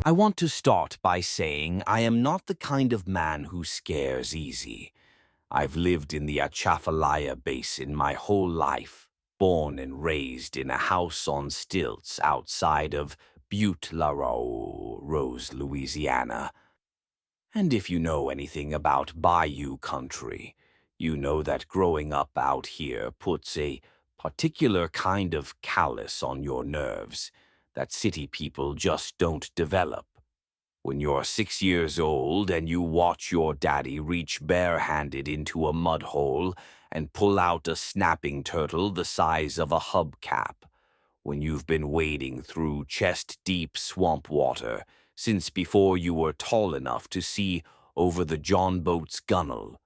I want to start by saying I am not the kind of man who scares easy. I've lived in the Atchafalaya Basin my whole life, born and raised in a house on stilts outside of Butte La Rose, Louisiana. And if you know anything about Bayou country, you know that growing up out here puts a particular kind of callus on your nerves that city people just don't develop. When you're 6 years old and you watch your daddy reach barehanded into a mud hole and pull out a snapping turtle the size of a hubcap, when you've been wading through chest-deep swamp water since before you were tall enough to see over the John Boat's gunwale,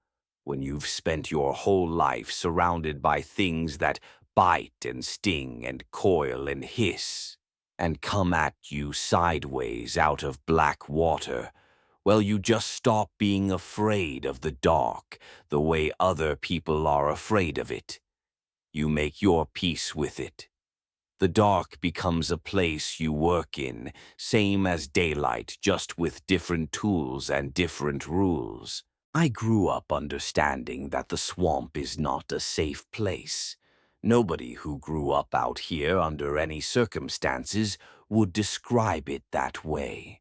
when you've spent your whole life surrounded by things that bite and sting and coil and hiss and come at you sideways out of black water, well, you just stop being afraid of the dark the way other people are afraid of it. You make your peace with it. The dark becomes a place you work in, same as daylight, just with different tools and different rules. I grew up understanding that the swamp is not a safe place. Nobody who grew up out here under any circumstances would describe it that way.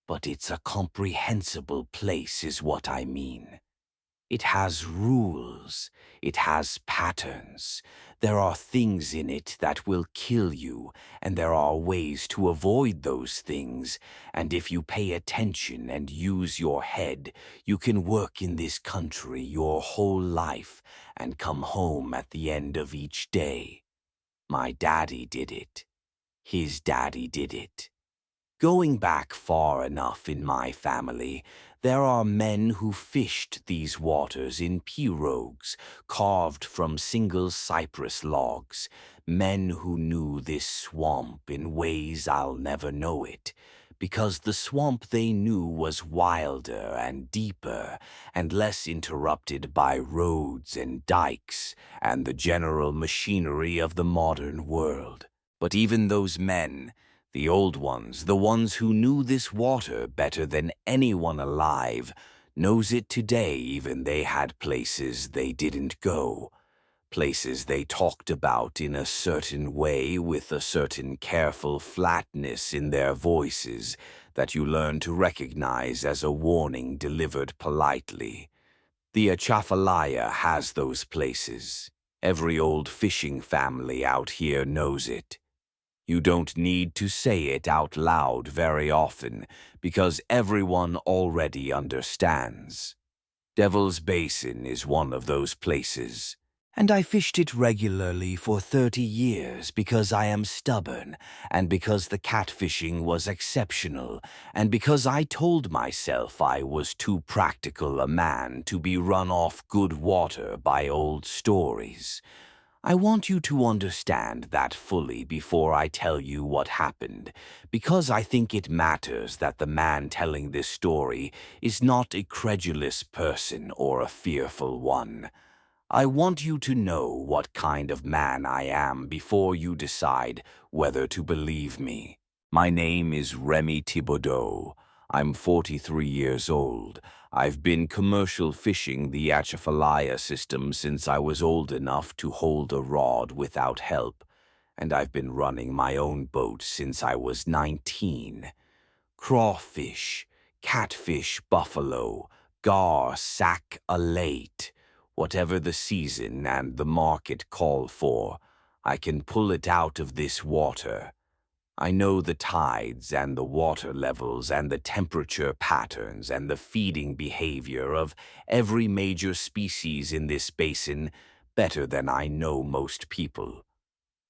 But it's a comprehensible place is what I mean. It has rules. It has patterns. There are things in it that will kill you, and there are ways to avoid those things. And if you pay attention and use your head, you can work in this country your whole life and come home at the end of each day. My daddy did it. His daddy did it. Going back far enough in my family, there are men who fished these waters in pirogues carved from single cypress logs, men who knew this swamp in ways I'll never know it, because the swamp they knew was wilder and deeper and less interrupted by roads and dikes and the general machinery of the modern world. But even those men, the old ones, the ones who knew this water better than anyone alive, knows it today even they had places they didn't go, places they talked about in a certain way with a certain careful flatness in their voices that you learn to recognize as a warning delivered politely. The Atchafalaya has those places. Every old fishing family out here knows it. You don't need to say it out loud very often because everyone already understands. Devil's Basin is one of those places, and I fished it regularly for 30 years because I am stubborn and because the catfishing was exceptional and because I told myself I was too practical a man to be run off good water by old stories. I want you to understand that fully before I tell you what happened, because I think it matters that the man telling this story is not a credulous person or a fearful one. I want you to know what kind of man I am before you decide whether to believe me. My name is Remy Thibodeau. I'm 43 years old. I've been commercial fishing the Atchafalaya system since I was old enough to hold a rod without help, and I've been running my own boat since I was 19. Crawfish, catfish, buffalo, gar, sac, alate, whatever the season and the market call for, I can pull it out of this water. I know the tides and the water levels and the temperature patterns and the feeding behavior of every major species in this basin better than I know most people.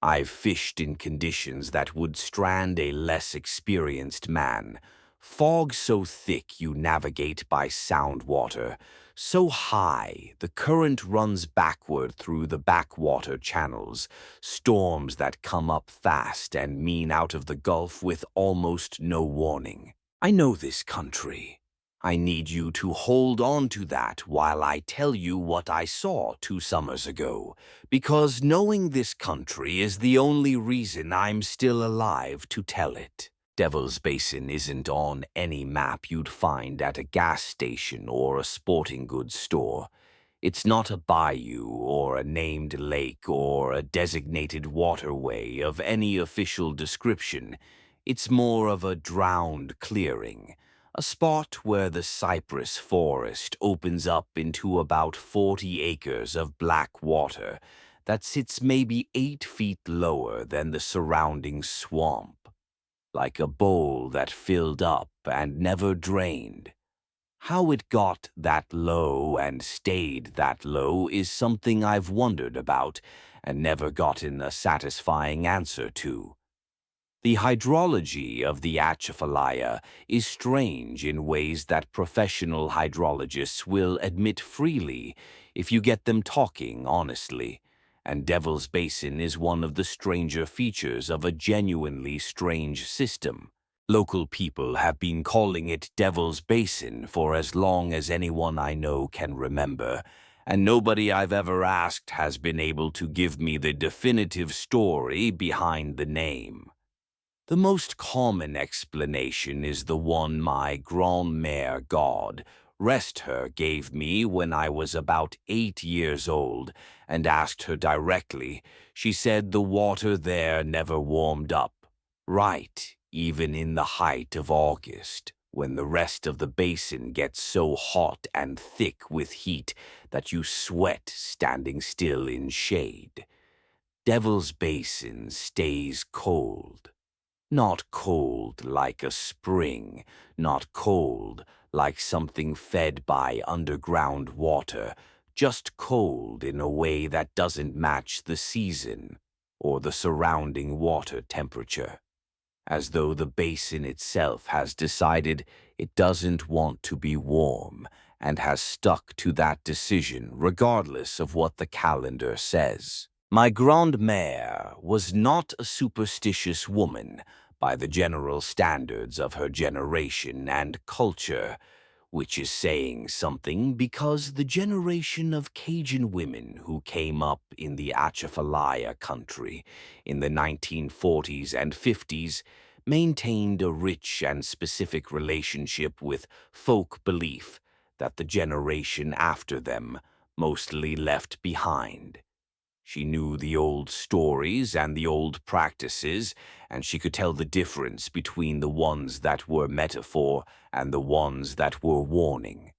I've fished in conditions that would strand a less experienced man. Fog so thick you navigate by sound water, so high the current runs backward through the backwater channels, storms that come up fast and mean out of the Gulf with almost no warning. I know this country. I need you to hold on to that while I tell you what I saw 2 summers ago, because knowing this country is the only reason I'm still alive to tell it. Devil's Basin isn't on any map you'd find at a gas station or a sporting goods store. It's not a bayou or a named lake or a designated waterway of any official description. It's more of a drowned clearing, a spot where the cypress forest opens up into about 40 acres of black water that sits maybe 8 feet lower than the surrounding swamp, like a bowl that filled up and never drained. How it got that low and stayed that low is something I've wondered about and never gotten a satisfying answer to. The hydrology of the Atchafalaya is strange in ways that professional hydrologists will admit freely if you get them talking honestly, and Devil's Basin is one of the stranger features of a genuinely strange system. Local people have been calling it Devil's Basin for as long as anyone I know can remember, and nobody I've ever asked has been able to give me the definitive story behind the name. The most common explanation is the one my grand-mère God, rest her, gave me when I was about 8 years old and asked her directly. She said the water there never warmed up. Right, even in the height of August, when the rest of the basin gets so hot and thick with heat that you sweat standing still in shade. Devil's Basin stays cold. Not cold like a spring, not cold like something fed by underground water, just cold in a way that doesn't match the season or the surrounding water temperature, as though the basin itself has decided it doesn't want to be warm and has stuck to that decision regardless of what the calendar says. My grand-mère was not a superstitious woman by the general standards of her generation and culture, which is saying something because the generation of Cajun women who came up in the Atchafalaya country in the 1940s and 50s maintained a rich and specific relationship with folk belief that the generation after them mostly left behind. She knew the old stories and the old practices, and she could tell the difference between the ones that were metaphor and the ones that were warning.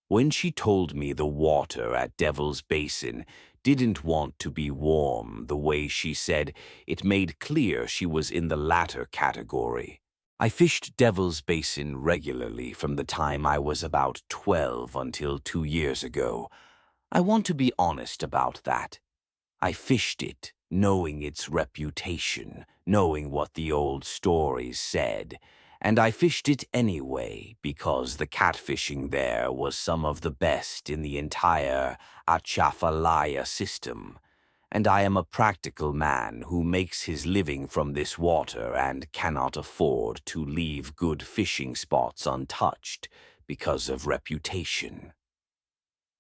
When she told me the water at Devil's Basin didn't want to be warm the way she said, it made clear she was in the latter category. I fished Devil's Basin regularly from the time I was about 12 until 2 years ago. I want to be honest about that. I fished it, knowing its reputation, knowing what the old stories said, and I fished it anyway because the catfishing there was some of the best in the entire Atchafalaya system, and I am a practical man who makes his living from this water and cannot afford to leave good fishing spots untouched because of reputation.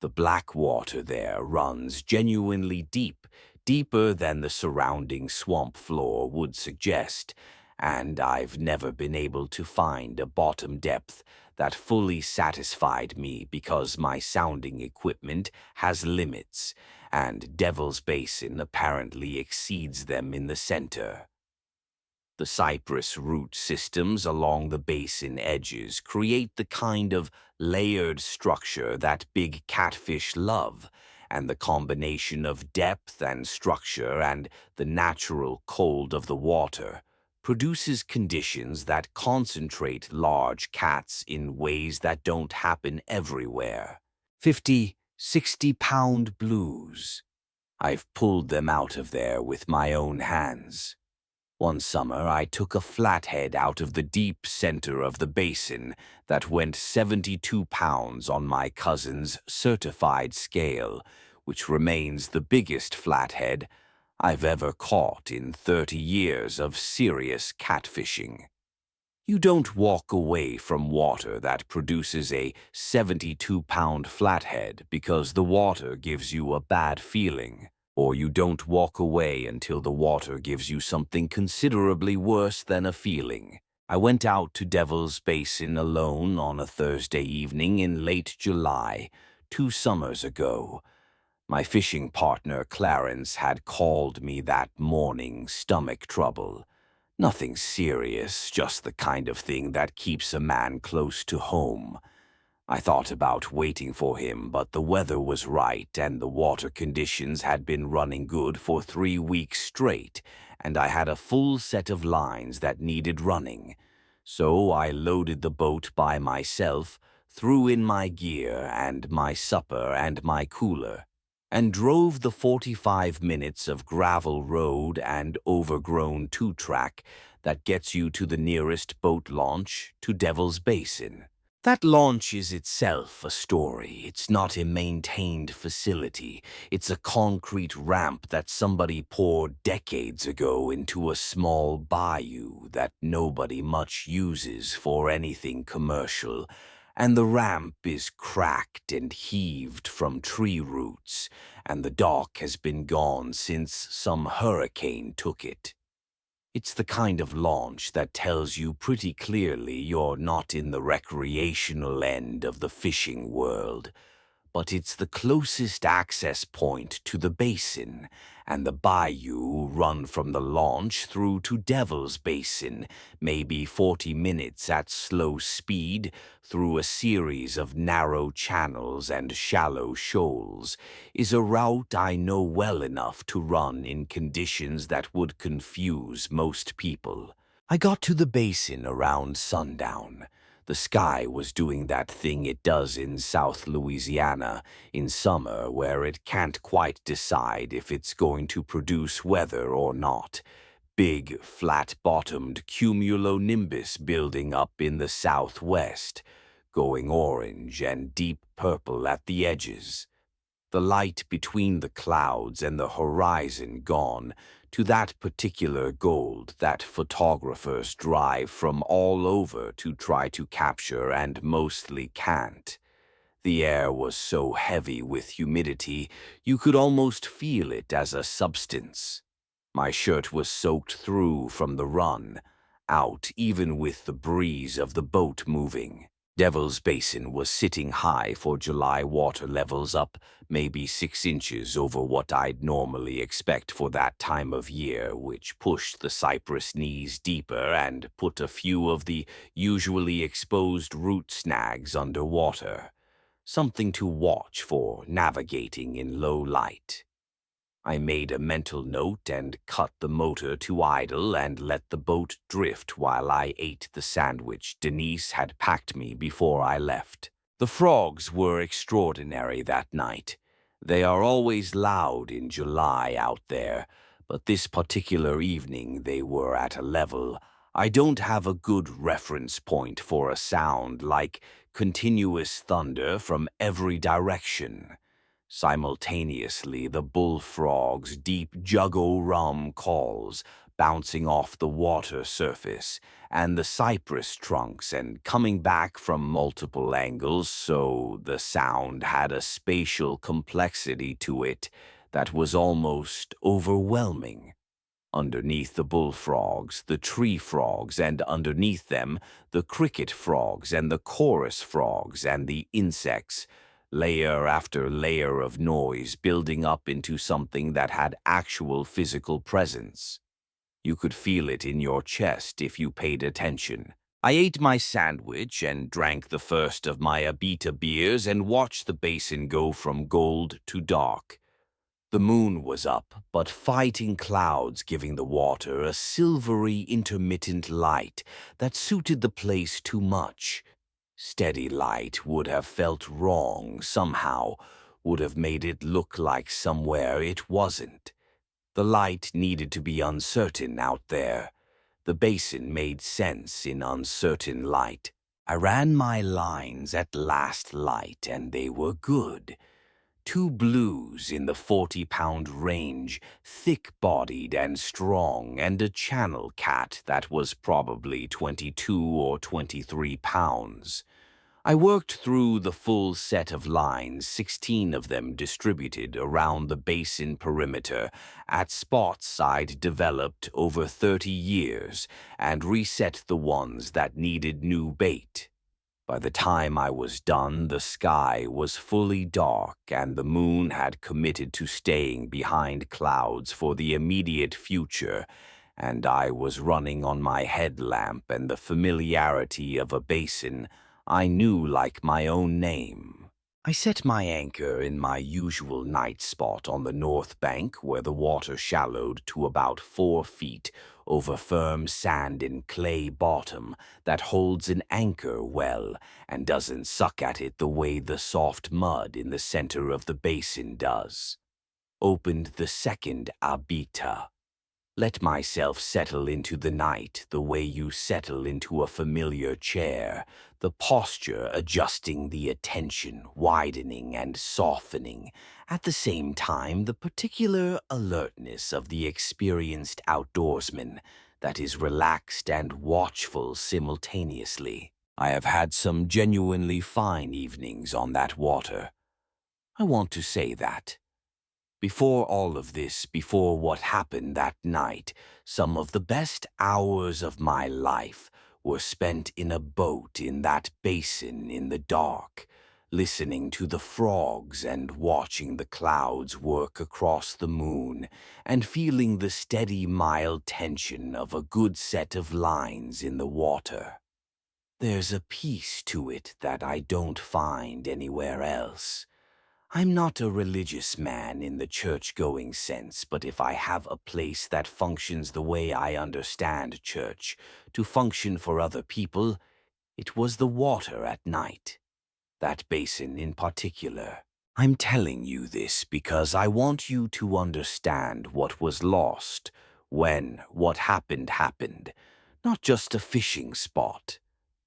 The black water there runs genuinely deep, deeper than the surrounding swamp floor would suggest, and I've never been able to find a bottom depth that fully satisfied me because my sounding equipment has limits, and Devil's Basin apparently exceeds them in the center. The cypress root systems along the basin edges create the kind of layered structure that big catfish love, and the combination of depth and structure and the natural cold of the water produces conditions that concentrate large cats in ways that don't happen everywhere. 50, 60-pound blues. I've pulled them out of there with my own hands. One summer, I took a flathead out of the deep center of the basin that went 72 pounds on my cousin's certified scale, which remains the biggest flathead I've ever caught in 30 years of serious catfishing. You don't walk away from water that produces a 72-pound flathead because the water gives you a bad feeling. Or you don't walk away until the water gives you something considerably worse than a feeling. I went out to Devil's Basin alone on a Thursday evening in late July, 2 summers ago. My fishing partner Clarence had called me that morning stomach trouble. Nothing serious, just the kind of thing that keeps a man close to home. I thought about waiting for him, but the weather was right and the water conditions had been running good for 3 weeks straight, and I had a full set of lines that needed running. So I loaded the boat by myself, threw in my gear and my supper and my cooler, and drove the 45 minutes of gravel road and overgrown two-track that gets you to the nearest boat launch to Devil's Basin. That launch is itself a story. It's not a maintained facility. It's a concrete ramp that somebody poured decades ago into a small bayou that nobody much uses for anything commercial. And the ramp is cracked and heaved from tree roots, and the dock has been gone since some hurricane took it. It's the kind of launch that tells you pretty clearly you're not in the recreational end of the fishing world, but it's the closest access point to the basin, and the bayou run from the launch through to Devil's Basin, maybe 40 minutes at slow speed through a series of narrow channels and shallow shoals, is a route I know well enough to run in conditions that would confuse most people. I got to the basin around sundown. The sky was doing that thing it does in South Louisiana in summer where it can't quite decide if it's going to produce weather or not. Big, flat-bottomed cumulonimbus building up in the southwest, going orange and deep purple at the edges. The light between the clouds and the horizon gone to that particular gold that photographers drive from all over to try to capture and mostly can't. The air was so heavy with humidity you could almost feel it as a substance. My shirt was soaked through from the run, out even with the breeze of the boat moving. Devil's Basin was sitting high for July water levels, up maybe 6 inches over what I'd normally expect for that time of year, which pushed the cypress knees deeper and put a few of the usually exposed root snags underwater. Something to watch for navigating in low light. I made a mental note and cut the motor to idle and let the boat drift while I ate the sandwich Denise had packed me before I left. The frogs were extraordinary that night. They are always loud in July out there, but this particular evening they were at a level. I don't have a good reference point for a sound like continuous thunder from every direction. Simultaneously, the bullfrog's deep juggo-rum calls bouncing off the water surface, and the cypress trunks and coming back from multiple angles, so the sound had a spatial complexity to it that was almost overwhelming. Underneath the bullfrogs, the tree frogs, and underneath them, the cricket frogs and the chorus frogs and the insects, layer after layer of noise building up into something that had actual physical presence. You could feel it in your chest if you paid attention. I ate my sandwich and drank the first of my Abita beers and watched the basin go from gold to dark. The moon was up, but fighting clouds giving the water a silvery intermittent light that suited the place too much. Steady light would have felt wrong somehow, would have made it look like somewhere it wasn't. The light needed to be uncertain out there. The basin made sense in uncertain light. I ran my lines at last light, and they were good. 2 blues in the 40-pound range, thick-bodied and strong, and a channel cat that was probably 22 or 23 pounds. I worked through the full set of lines, 16 of them distributed around the basin perimeter at spots I'd developed over 30 years, and reset the ones that needed new bait. By the time I was done, the sky was fully dark and the moon had committed to staying behind clouds for the immediate future, and I was running on my headlamp and the familiarity of a basin I knew like my own name. I set my anchor in my usual night spot on the north bank where the water shallowed to about 4 feet over firm sand and clay bottom that holds an anchor well and doesn't suck at it the way the soft mud in the center of the basin does. Opened the second abita. Let myself settle into the night the way you settle into a familiar chair, the posture adjusting the attention, widening and softening, at the same time the particular alertness of the experienced outdoorsman that is relaxed and watchful simultaneously. I have had some genuinely fine evenings on that water. I want to say that. Before all of this, before what happened that night, some of the best hours of my life were spent in a boat in that basin in the dark, listening to the frogs and watching the clouds work across the moon, and feeling the steady, mild tension of a good set of lines in the water. There's a peace to it that I don't find anywhere else. I'm not a religious man in the church-going sense, but if I have a place that functions the way I understand church to function for other people, it was the water at night. That basin in particular. I'm telling you this because I want you to understand what was lost when what happened, not just a fishing spot.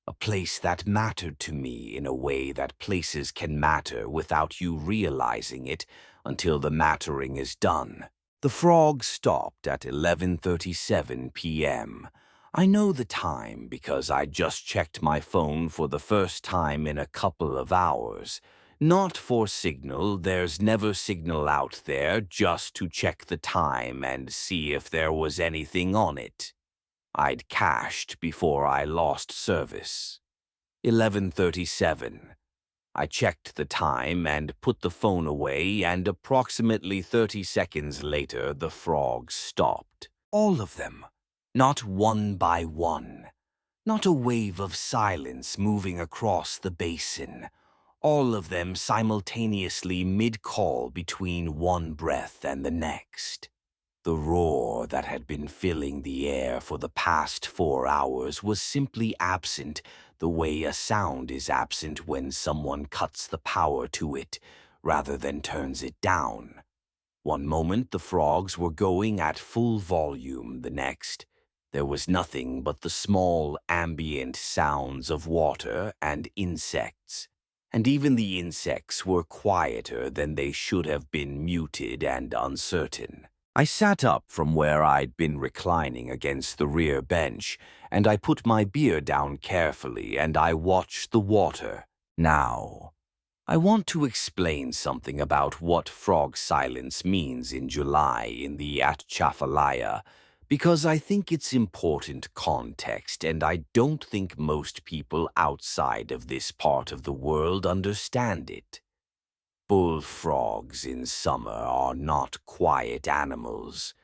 A place that mattered to me in a way that places can matter without you realizing it until the mattering is done. The frog stopped at 11:37 p.m. I know the time because I just checked my phone for the first time in a couple of hours. Not for signal, there's never signal out there, just to check the time and see if there was anything on it. I'd cached before I lost service. 11:37. I checked the time and put the phone away, and approximately 30 seconds later the frogs stopped. All of them. Not one by one. Not a wave of silence moving across the basin. All of them simultaneously mid-call between one breath and the next. The roar that had been filling the air for the past 4 hours was simply absent, the way a sound is absent when someone cuts the power to it, rather than turns it down. One moment the frogs were going at full volume, the next there was nothing but the small ambient sounds of water and insects. And even the insects were quieter than they should have been, muted and uncertain. I sat up from where I'd been reclining against the rear bench, and I put my beer down carefully and I watched the water. Now, I want to explain something about what frog silence means in July in the Atchafalaya, because I think it's important context and I don't think most people outside of this part of the world understand it. Bullfrogs in summer are not quiet animals.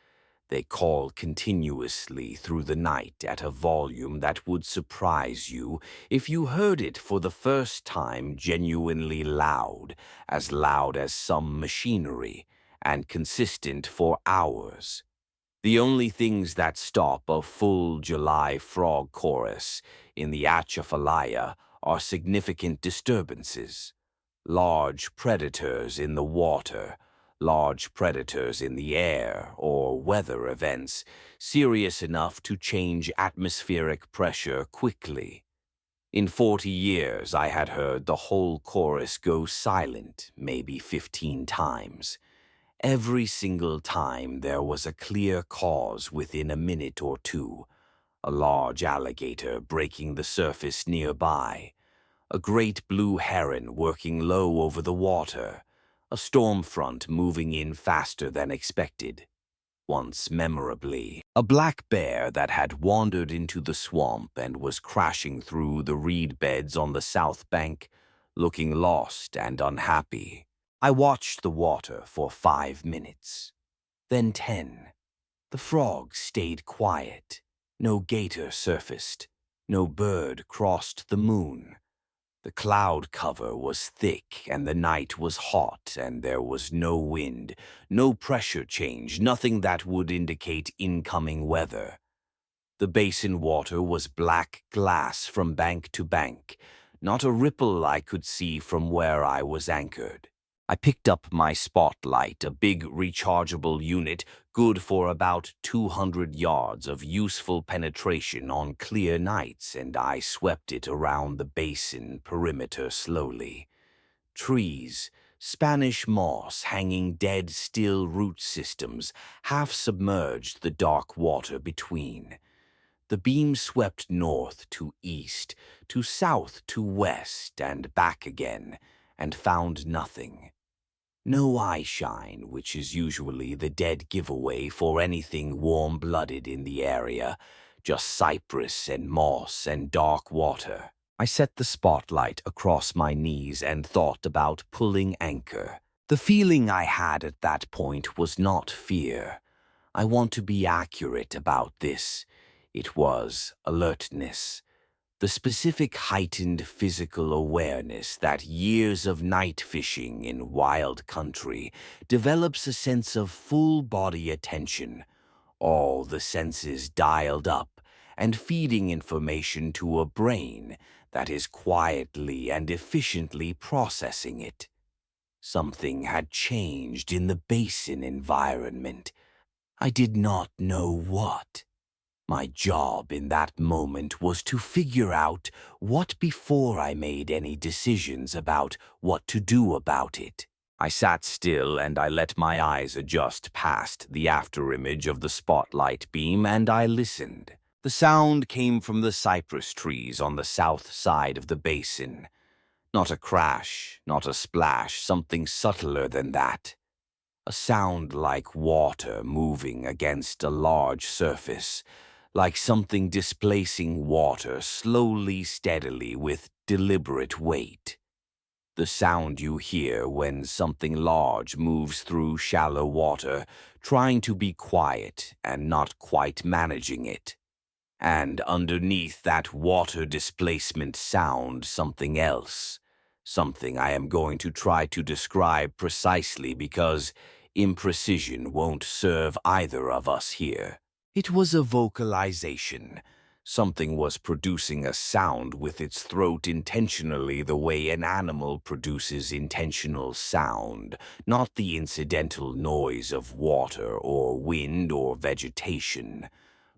They call continuously through the night at a volume that would surprise you if you heard it for the first time, genuinely loud as some machinery, and consistent for hours. The only things that stop a full July frog chorus in the Atchafalaya are significant disturbances. Large predators in the water, large predators in the air, or weather events serious enough to change atmospheric pressure quickly. In 40 years, I had heard the whole chorus go silent maybe 15 times. Every single time there was a clear cause within a minute or two. A large alligator breaking the surface nearby, a great blue heron working low over the water, a storm front moving in faster than expected. Once, memorably, a black bear that had wandered into the swamp and was crashing through the reed beds on the south bank, looking lost and unhappy. I watched the water for 5 minutes, then 10. The frogs stayed quiet. No gator surfaced. No bird crossed the moon. The cloud cover was thick, and the night was hot, and there was no wind, no pressure change, nothing that would indicate incoming weather. The basin water was black glass from bank to bank, not a ripple I could see from where I was anchored. I picked up my spotlight, a big rechargeable unit, good for about 200 yards of useful penetration on clear nights, and I swept it around the basin perimeter slowly. Trees, Spanish moss hanging dead still root systems, half submerged the dark water between. The beam swept north to east, to south to west, and back again, and found nothing. No eye shine, which is usually the dead giveaway for anything warm-blooded in the area, just cypress and moss and dark water. I set the spotlight across my knees and thought about pulling anchor. The feeling I had at that point was not fear. I want to be accurate about this. It was alertness. The specific heightened physical awareness that years of night fishing in wild country develops a sense of full-body attention, all the senses dialed up and feeding information to a brain that is quietly and efficiently processing it. Something had changed in the basin environment. I did not know what. My job in that moment was to figure out what before I made any decisions about what to do about it. I sat still and I let my eyes adjust past the afterimage of the spotlight beam and I listened. The sound came from the cypress trees on the south side of the basin. Not a crash, not a splash, something subtler than that. A sound like water moving against a large surface, like something displacing water slowly, steadily, with deliberate weight. The sound you hear when something large moves through shallow water, trying to be quiet and not quite managing it. And underneath that water displacement sound, something else. Something I am going to try to describe precisely because imprecision won't serve either of us here. It was a vocalization. Something was producing a sound with its throat intentionally the way an animal produces intentional sound, not the incidental noise of water or wind or vegetation,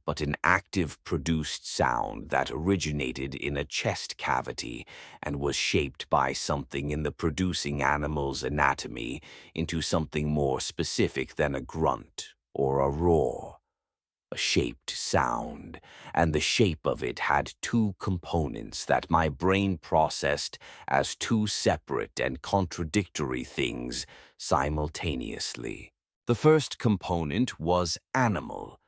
but an active produced sound that originated in a chest cavity and was shaped by something in the producing animal's anatomy into something more specific than a grunt or a roar. A shaped sound, and the shape of it had two components that my brain processed as two separate and contradictory things simultaneously. The first component was animal,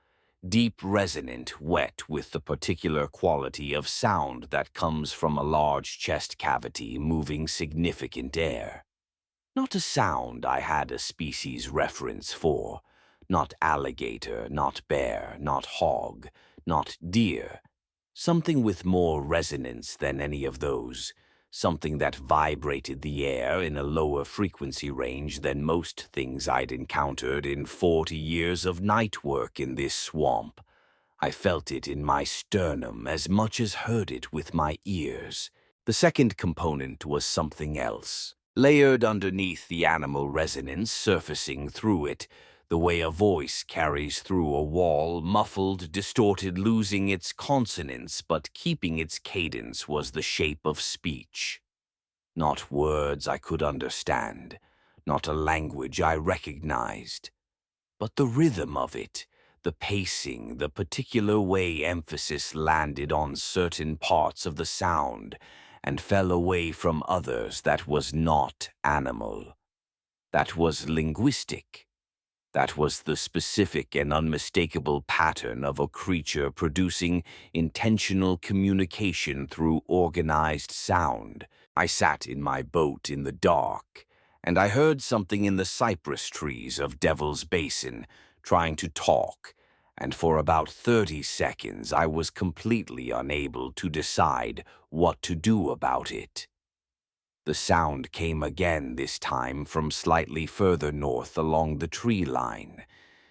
deep resonant, wet with the particular quality of sound that comes from a large chest cavity moving significant air. Not a sound I had a species reference for. Not alligator, not bear, not hog, not deer. Something with more resonance than any of those. Something that vibrated the air in a lower frequency range than most things I'd encountered in 40 years of night work in this swamp. I felt it in my sternum as much as heard it with my ears. The second component was something else. Layered underneath the animal resonance, surfacing through it, the way a voice carries through a wall, muffled, distorted, losing its consonants but keeping its cadence, was the shape of speech. Not words I could understand, not a language I recognized, but the rhythm of it, the pacing, the particular way emphasis landed on certain parts of the sound, and fell away from others that was not animal. That was linguistic. That was the specific and unmistakable pattern of a creature producing intentional communication through organized sound. I sat in my boat in the dark, and I heard something in the cypress trees of Devil's Basin trying to talk, and for about 30 seconds I was completely unable to decide what to do about it. The sound came again this time from slightly further north along the tree line.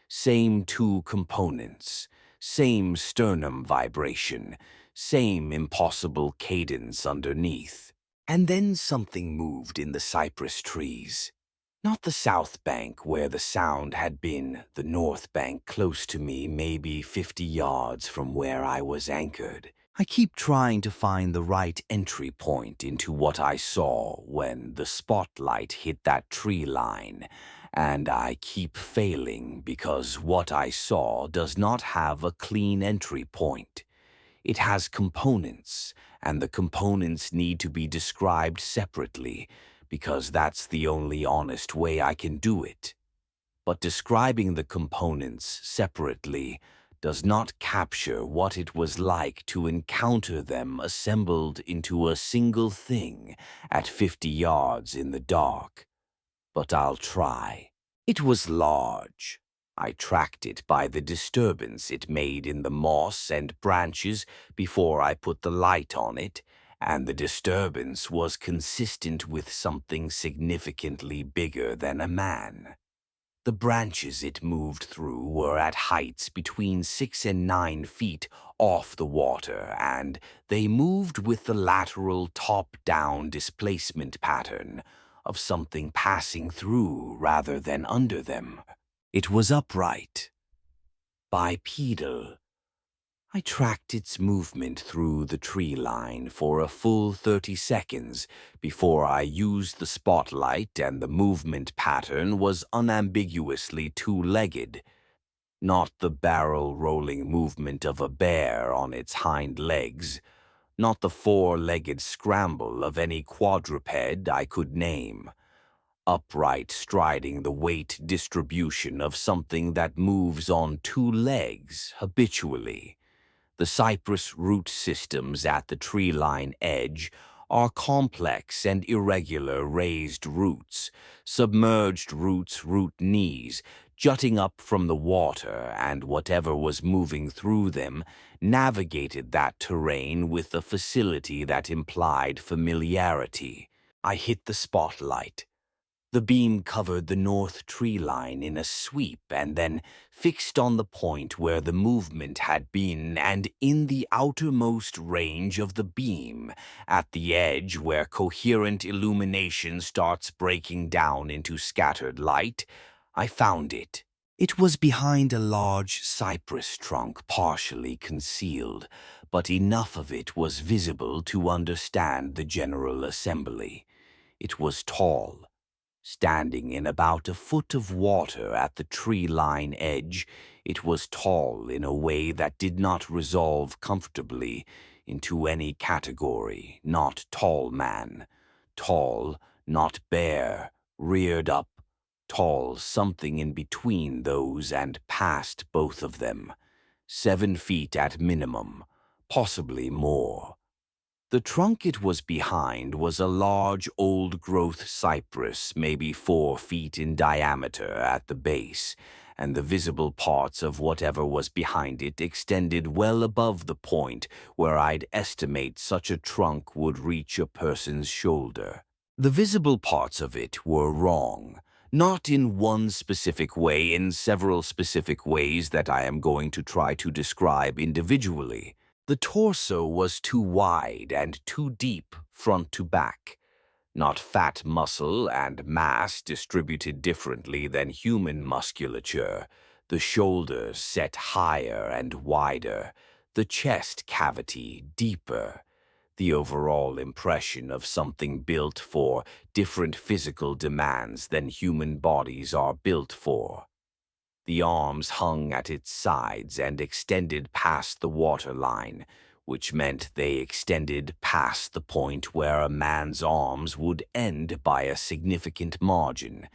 Same two components, same sternum vibration, same impossible cadence underneath. And then something moved in the cypress trees. Not the south bank where the sound had been, the north bank close to me, maybe 50 yards from where I was anchored. I keep trying to find the right entry point into what I saw when the spotlight hit that tree line, and I keep failing because what I saw does not have a clean entry point. It has components, and the components need to be described separately, because that's the only honest way I can do it. But describing the components separately does not capture what it was like to encounter them assembled into a single thing at 50 yards in the dark. But I'll try. It was large. I tracked it by the disturbance it made in the moss and branches before I put the light on it, and the disturbance was consistent with something significantly bigger than a man. The branches it moved through were at heights between 6 and 9 feet off the water, and they moved with the lateral top-down displacement pattern of something passing through rather than under them. It was upright, bipedal. I tracked its movement through the tree line for a full 30 seconds before I used the spotlight, and the movement pattern was unambiguously two-legged. Not the barrel-rolling movement of a bear on its hind legs, not the four-legged scramble of any quadruped I could name. Upright, striding the weight distribution of something that moves on two legs habitually. The cypress root systems at the tree line edge are complex and irregular raised roots, submerged roots, root knees, jutting up from the water, and whatever was moving through them navigated that terrain with a facility that implied familiarity. I hit the spotlight. The beam covered the north tree line in a sweep and then fixed on the point where the movement had been, and in the outermost range of the beam, at the edge where coherent illumination starts breaking down into scattered light, I found it. It was behind a large cypress trunk, partially concealed, but enough of it was visible to understand the general assembly. It was tall. Standing in about a foot of water at the tree line edge, it was tall in a way that did not resolve comfortably into any category. Not tall man, tall, not bare, reared up, tall, something in between those and past both of them. 7 feet at minimum, possibly more. The trunk it was behind was a large old-growth cypress, maybe 4 feet in diameter at the base, and the visible parts of whatever was behind it extended well above the point where I'd estimate such a trunk would reach a person's shoulder. The visible parts of it were wrong, not in one specific way, in several specific ways that I am going to try to describe individually. The torso was too wide and too deep front to back, not fat muscle and mass distributed differently than human musculature, the shoulders set higher and wider, the chest cavity deeper, the overall impression of something built for different physical demands than human bodies are built for. The arms hung at its sides and extended past the waterline, which meant they extended past the point where a man's arms would end by a significant margin,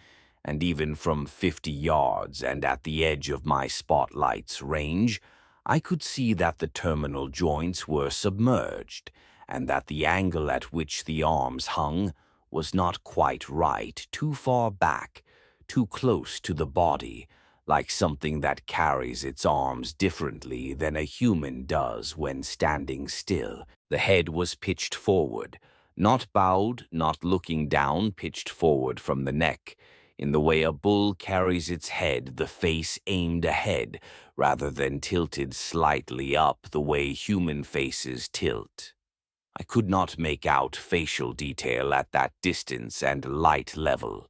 and even from 50 yards and at the edge of my spotlight's range, I could see that the terminal joints were submerged, and that the angle at which the arms hung was not quite right, too far back, too close to the body, like something that carries its arms differently than a human does when standing still. The head was pitched forward, not bowed, not looking down, pitched forward from the neck, in the way a bull carries its head, the face aimed ahead, rather than tilted slightly up the way human faces tilt. I could not make out facial detail at that distance and light level,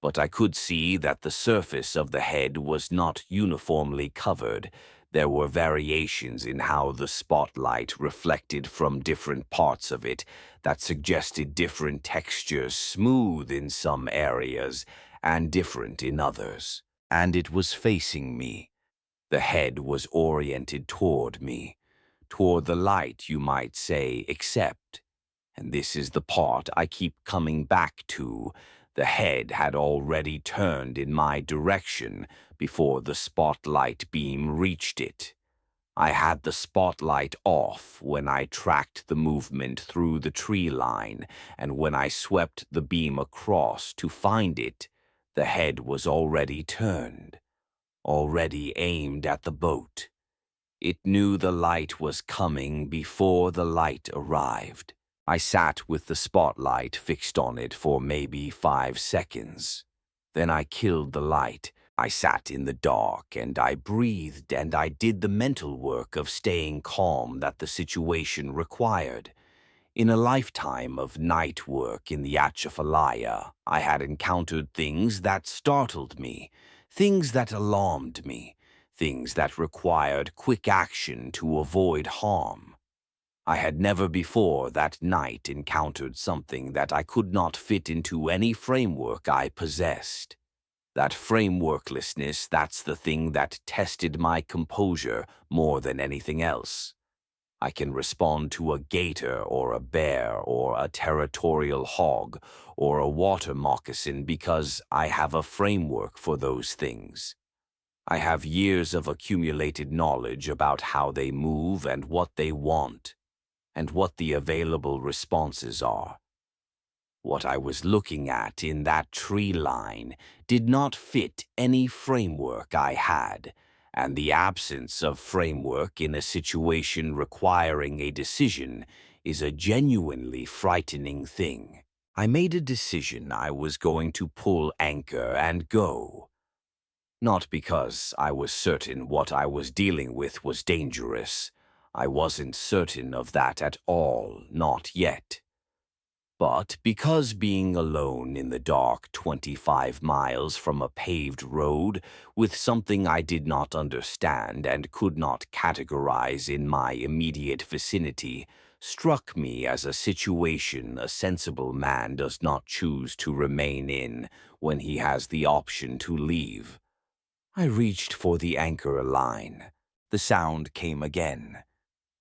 but I could see that the surface of the head was not uniformly covered. There were variations in how the spotlight reflected from different parts of it that suggested different textures, smooth in some areas and different in others. And it was facing me. The head was oriented toward me. Toward the light, you might say, except, and this is the part I keep coming back to, the head had already turned in my direction before the spotlight beam reached it. I had the spotlight off when I tracked the movement through the tree line, and when I swept the beam across to find it, the head was already turned, already aimed at the boat. It knew the light was coming before the light arrived. I sat with the spotlight fixed on it for maybe 5 seconds. Then I killed the light. I sat in the dark and I breathed and I did the mental work of staying calm that the situation required. In a lifetime of night work in the Atchafalaya, I had encountered things that startled me, things that alarmed me, things that required quick action to avoid harm. I had never before that night encountered something that I could not fit into any framework I possessed. That frameworklessness, that's the thing that tested my composure more than anything else. I can respond to a gator or a bear or a territorial hog or a water moccasin because I have a framework for those things. I have years of accumulated knowledge about how they move and what they want, and what the available responses are. What I was looking at in that tree line did not fit any framework I had, and the absence of framework in a situation requiring a decision is a genuinely frightening thing. I made a decision I was going to pull anchor and go. Not because I was certain what I was dealing with was dangerous. I wasn't certain of that at all, not yet. But because being alone in the dark 25 miles from a paved road with something I did not understand and could not categorize in my immediate vicinity struck me as a situation a sensible man does not choose to remain in when he has the option to leave. I reached for the anchor line. The sound came again.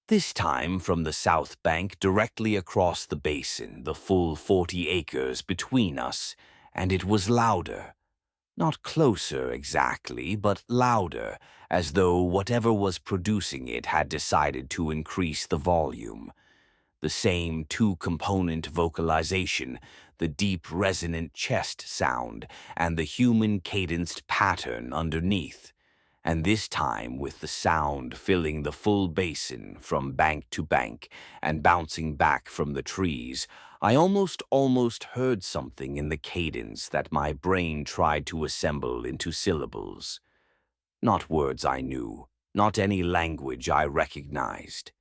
This time from the south bank directly across the basin, the full 40 acres between us, and it was louder. Not closer exactly, but louder, as though whatever was producing it had decided to increase the volume. The same two-component vocalization, the deep resonant chest sound, and the human cadenced pattern underneath. And this time with the sound filling the full basin from bank to bank and bouncing back from the trees, I almost heard something in the cadence that my brain tried to assemble into syllables. Not words I knew, not any language I recognized,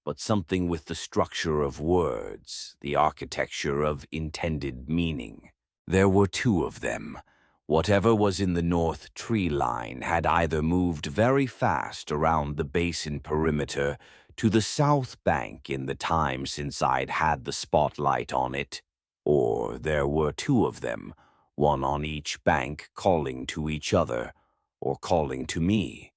but something with the structure of words, the architecture of intended meaning. There were 2 of them. Whatever was in the north tree line had either moved very fast around the basin perimeter to the south bank in the time since I'd had the spotlight on it, or there were 2 of them, one on each bank calling to each other, or calling to me.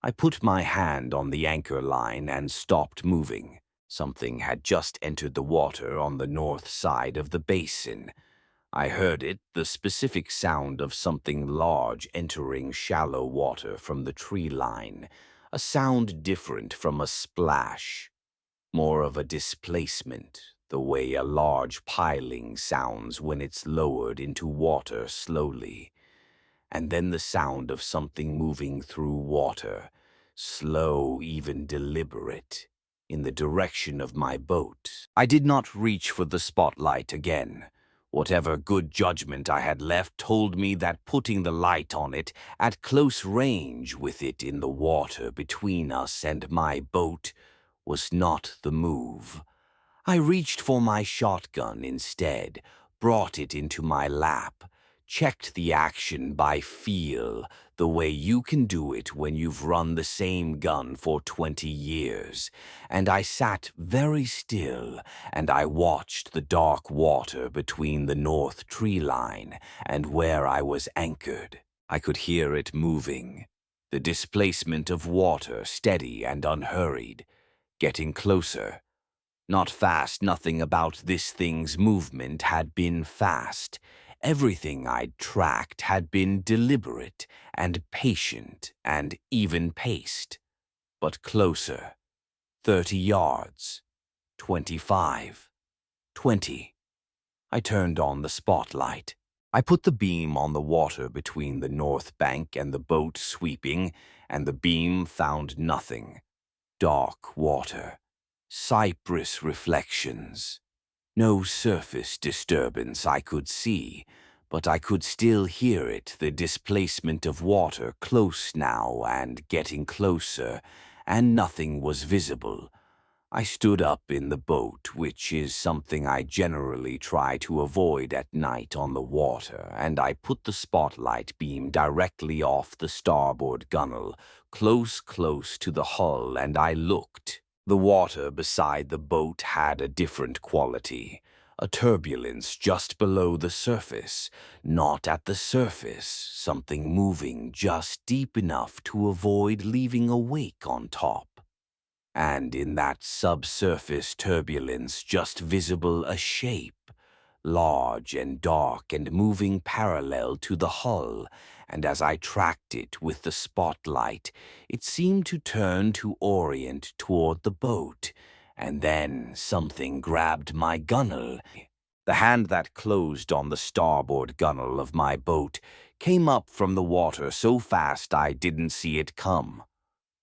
I put my hand on the anchor line and stopped moving. Something had just entered the water on the north side of the basin. I heard it, the specific sound of something large entering shallow water from the tree line, a sound different from a splash, more of a displacement, the way a large piling sounds when it's lowered into water slowly. And then the sound of something moving through water, slow, even deliberate, in the direction of my boat. I did not reach for the spotlight again. Whatever good judgment I had left told me that putting the light on it at close range with it in the water between us and my boat was not the move. I reached for my shotgun instead, brought it into my lap, checked the action by feel, the way you can do it when you've run the same gun for 20 years, and I sat very still and I watched the dark water between the north tree line and where I was anchored. I could hear it moving, the displacement of water steady and unhurried, getting closer. Not fast, nothing about this thing's movement had been fast. Everything I'd tracked had been deliberate and patient and even-paced. But closer. 30 yards. 25. 20. I turned on the spotlight. I put the beam on the water between the north bank and the boat sweeping, and the beam found nothing. Dark water. Cypress reflections. No surface disturbance I could see, but I could still hear it, the displacement of water close now and getting closer, and nothing was visible. I stood up in the boat, which is something I generally try to avoid at night on the water, and I put the spotlight beam directly off the starboard gunwale, close to the hull, and I looked. The water beside the boat had a different quality, a turbulence just below the surface, not at the surface, something moving just deep enough to avoid leaving a wake on top. And in that subsurface turbulence just visible a shape, large and dark and moving parallel to the hull, and as I tracked it with the spotlight, it seemed to turn to orient toward the boat, and then something grabbed my gunwale. The hand that closed on the starboard gunwale of my boat came up from the water so fast I didn't see it come.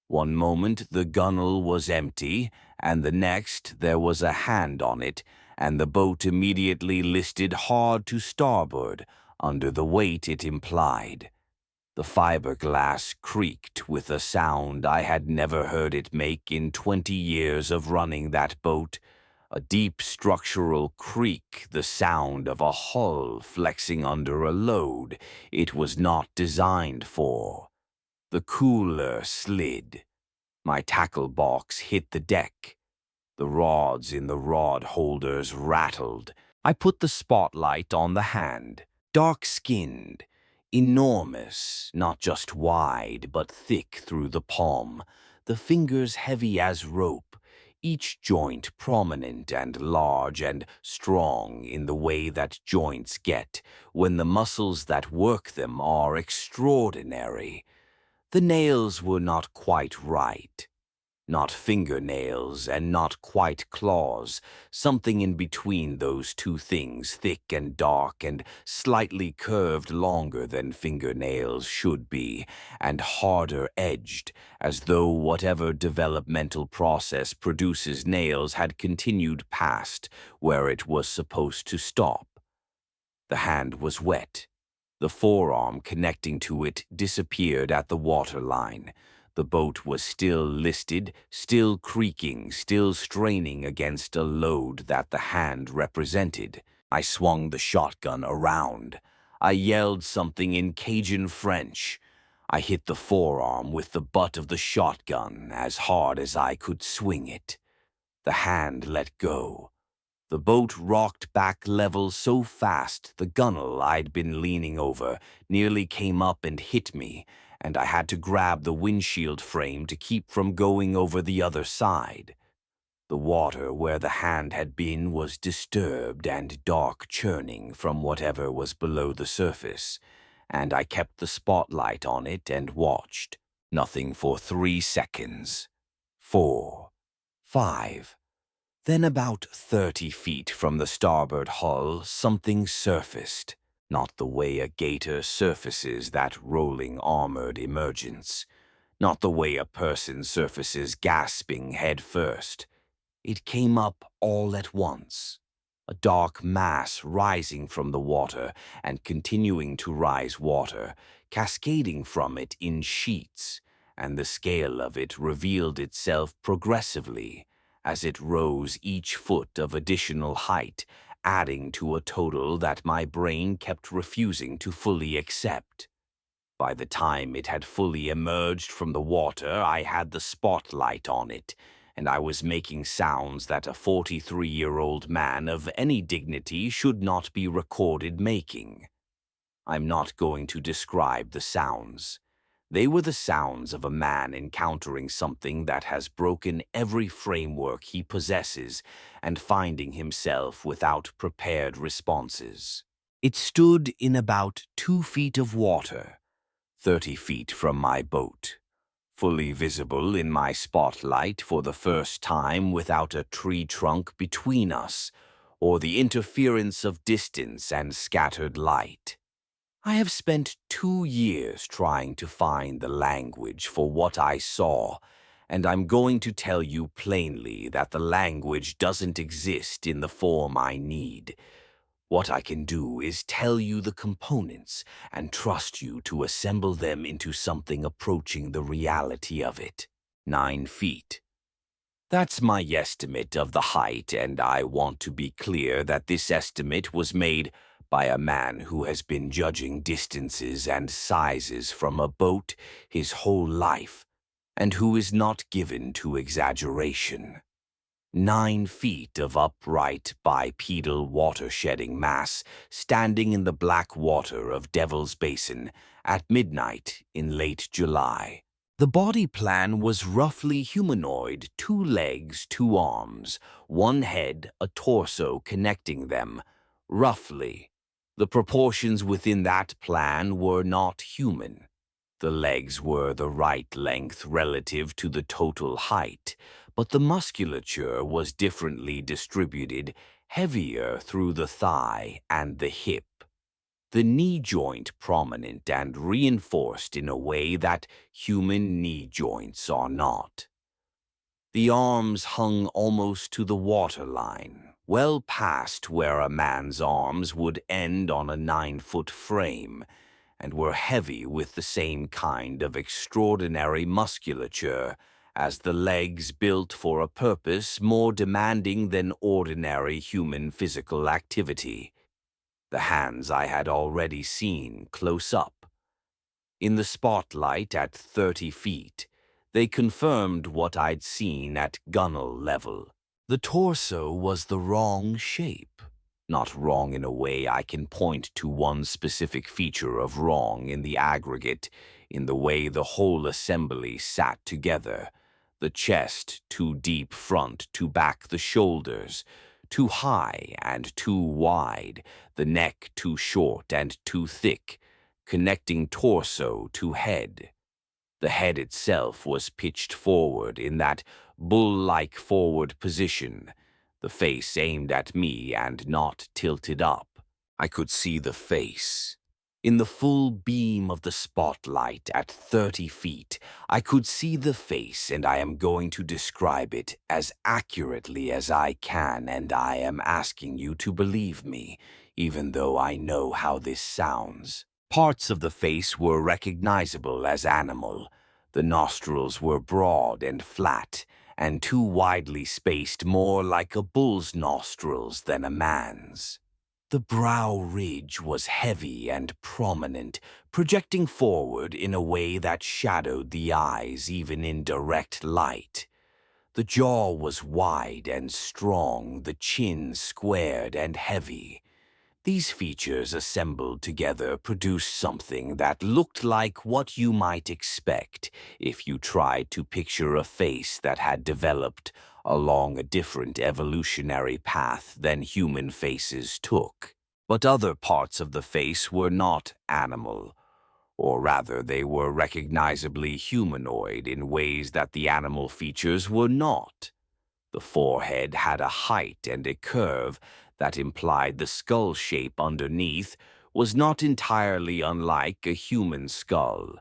One moment the gunwale was empty, and the next there was a hand on it, and the boat immediately listed hard to starboard, under the weight it implied. The fiberglass creaked with a sound I had never heard it make in 20 years of running that boat, a deep structural creak, the sound of a hull flexing under a load it was not designed for. The cooler slid. My tackle box hit the deck. The rods in the rod holders rattled. I put the spotlight on the hand, dark-skinned, enormous, not just wide, but thick through the palm, the fingers heavy as rope, each joint prominent and large and strong in the way that joints get when the muscles that work them are extraordinary. The nails were not quite right. Not fingernails and not quite claws, something in between those two things, thick and dark and slightly curved longer than fingernails should be, and harder edged, as though whatever developmental process produces nails had continued past where it was supposed to stop. The hand was wet. The forearm connecting to it disappeared at the waterline. The boat was still listed, still creaking, still straining against a load that the hand represented. I swung the shotgun around. I yelled something in Cajun French. I hit the forearm with the butt of the shotgun as hard as I could swing it. The hand let go. The boat rocked back level so fast the gunwale I'd been leaning over nearly came up and hit me, and I had to grab the windshield frame to keep from going over the other side. The water where the hand had been was disturbed and dark churning from whatever was below the surface, and I kept the spotlight on it and watched. Nothing for 3 seconds. 4. 5. Then about 30 feet from the starboard hull, something surfaced. Not the way a gator surfaces that rolling armored emergence. Not the way a person surfaces gasping head first. It came up all at once. A dark mass rising from the water and continuing to rise water, cascading from it in sheets, and the scale of it revealed itself progressively as it rose each foot of additional height, adding to a total that my brain kept refusing to fully accept. By the time it had fully emerged from the water, I had the spotlight on it, and I was making sounds that a 43-year-old man of any dignity should not be recorded making. I'm not going to describe the sounds. They were the sounds of a man encountering something that has broken every framework he possesses and finding himself without prepared responses. It stood in about 2 feet of water, 30 feet from my boat, fully visible in my spotlight for the first time without a tree trunk between us or the interference of distance and scattered light. I have spent 2 years trying to find the language for what I saw, and I'm going to tell you plainly that the language doesn't exist in the form I need. What I can do is tell you the components and trust you to assemble them into something approaching the reality of it. 9 feet. That's my estimate of the height, and I want to be clear that this estimate was made by a man who has been judging distances and sizes from a boat his whole life, and who is not given to exaggeration. 9 feet of upright bipedal water-shedding mass standing in the black water of Devil's Basin at midnight in late July. The body plan was roughly humanoid, 2 legs, 2 arms, 1 head, a torso connecting them, roughly. The proportions within that plan were not human. The legs were the right length relative to the total height, but the musculature was differently distributed, heavier through the thigh and the hip. The knee joint prominent and reinforced in a way that human knee joints are not. The arms hung almost to the waterline, well past where a man's arms would end on a 9-foot frame, and were heavy with the same kind of extraordinary musculature as the legs built for a purpose more demanding than ordinary human physical activity. The hands I had already seen close up. In the spotlight at 30 feet, they confirmed what I'd seen at gunnel level. The torso was the wrong shape. Not wrong in a way I can point to one specific feature of wrong in the aggregate, in the way the whole assembly sat together. The chest too deep front to back the shoulders, too high and too wide, the neck too short and too thick, connecting torso to head. The head itself was pitched forward in that bull-like forward position, the face aimed at me and not tilted up. I could see the face. In the full beam of the spotlight at 30 feet, I could see the face, and I am going to describe it as accurately as I can, and I am asking you to believe me, even though I know how this sounds. Parts of the face were recognizable as animal. The nostrils were broad and flat, and too widely spaced, more like a bull's nostrils than a man's. The brow ridge was heavy and prominent, projecting forward in a way that shadowed the eyes even in direct light. The jaw was wide and strong, the chin squared and heavy. These features assembled together produced something that looked like what you might expect if you tried to picture a face that had developed along a different evolutionary path than human faces took. But other parts of the face were not animal, or rather they were recognizably humanoid in ways that the animal features were not. The forehead had a height and a curve that implied the skull shape underneath was not entirely unlike a human skull.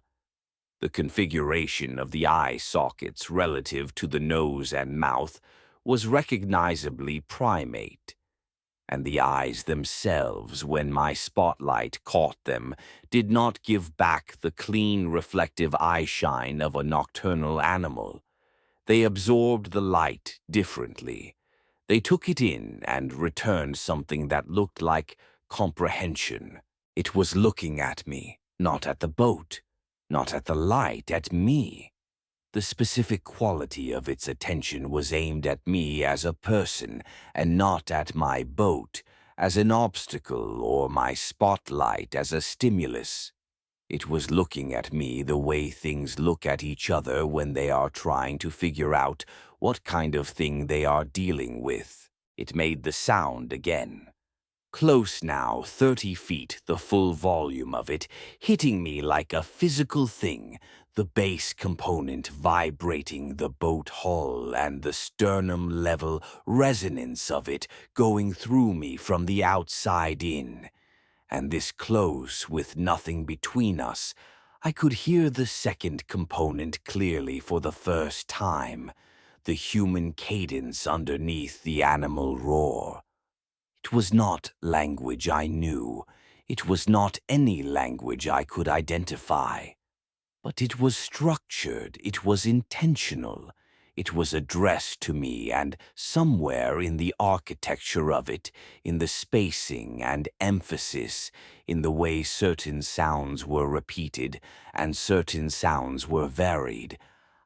The configuration of the eye sockets relative to the nose and mouth was recognizably primate, and the eyes themselves, when my spotlight caught them, did not give back the clean, reflective eye-shine of a nocturnal animal. They absorbed the light differently. They took it in and returned something that looked like comprehension. It was looking at me, not at the boat, not at the light, at me. The specific quality of its attention was aimed at me as a person and not at my boat as an obstacle or my spotlight as a stimulus. It was looking at me the way things look at each other when they are trying to figure out what kind of thing they are dealing with. It made the sound again. Close now, 30 feet, the full volume of it, hitting me like a physical thing, the bass component vibrating the boat hull and the sternum-level resonance of it going through me from the outside in. And this close, with nothing between us, I could hear the second component clearly for the first time, the human cadence underneath the animal roar. It was not language I knew. It was not any language I could identify. But it was structured, it was intentional. It was addressed to me, and somewhere in the architecture of it, in the spacing and emphasis, in the way certain sounds were repeated and certain sounds were varied,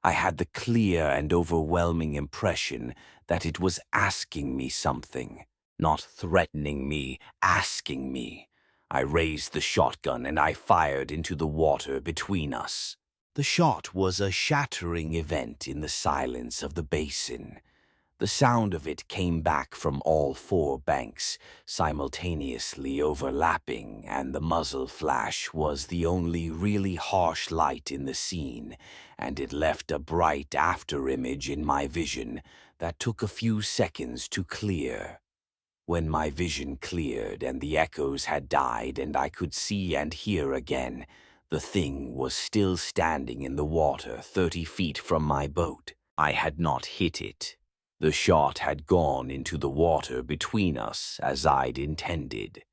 I had the clear and overwhelming impression that it was asking me something, not threatening me, asking me. I raised the shotgun and I fired into the water between us. The shot was a shattering event in the silence of the basin. The sound of it came back from all four banks, simultaneously overlapping, and the muzzle flash was the only really harsh light in the scene, and it left a bright afterimage in my vision that took a few seconds to clear. When my vision cleared and the echoes had died and I could see and hear again, the thing was still standing in the water 30 feet from my boat. I had not hit it. The shot had gone into the water between us as I'd intended.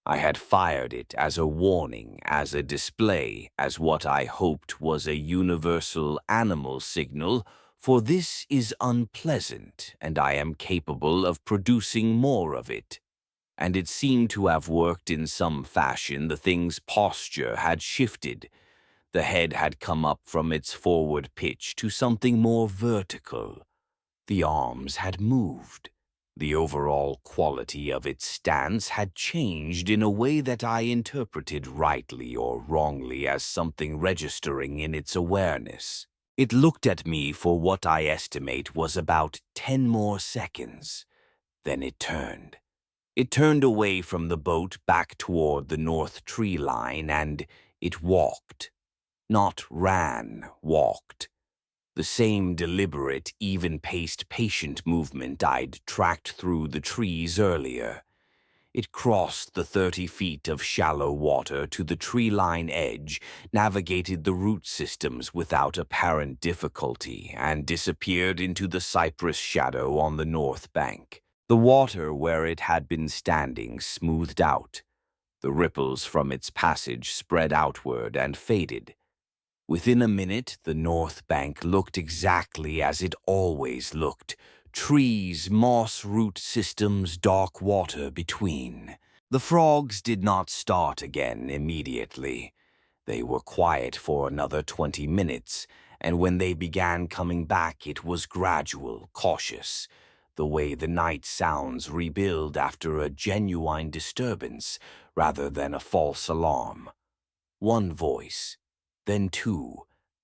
I had fired it as a warning, as a display, as what I hoped was a universal animal signal, for this is unpleasant, and I am capable of producing more of it. And it seemed to have worked in some fashion. The thing's posture had shifted. The head had come up from its forward pitch to something more vertical. The arms had moved. The overall quality of its stance had changed in a way that I interpreted rightly or wrongly as something registering in its awareness. It looked at me for what I estimate was about 10 more seconds. Then it turned. It turned away from the boat back toward the north tree line, and it walked. Not ran, walked. The same deliberate, even-paced, patient movement I'd tracked through the trees earlier. It crossed the 30 feet of shallow water to the tree-line edge, navigated the root systems without apparent difficulty, and disappeared into the cypress shadow on the north bank. The water where it had been standing smoothed out. The ripples from its passage spread outward and faded. Within a minute, the north bank looked exactly as it always looked. Trees, moss root systems, dark water between. The frogs did not start again immediately. They were quiet for another 20 minutes, and when they began coming back, it was gradual, cautious. the way the night sounds rebuild after a genuine disturbance rather than a false alarm. One voice, then two,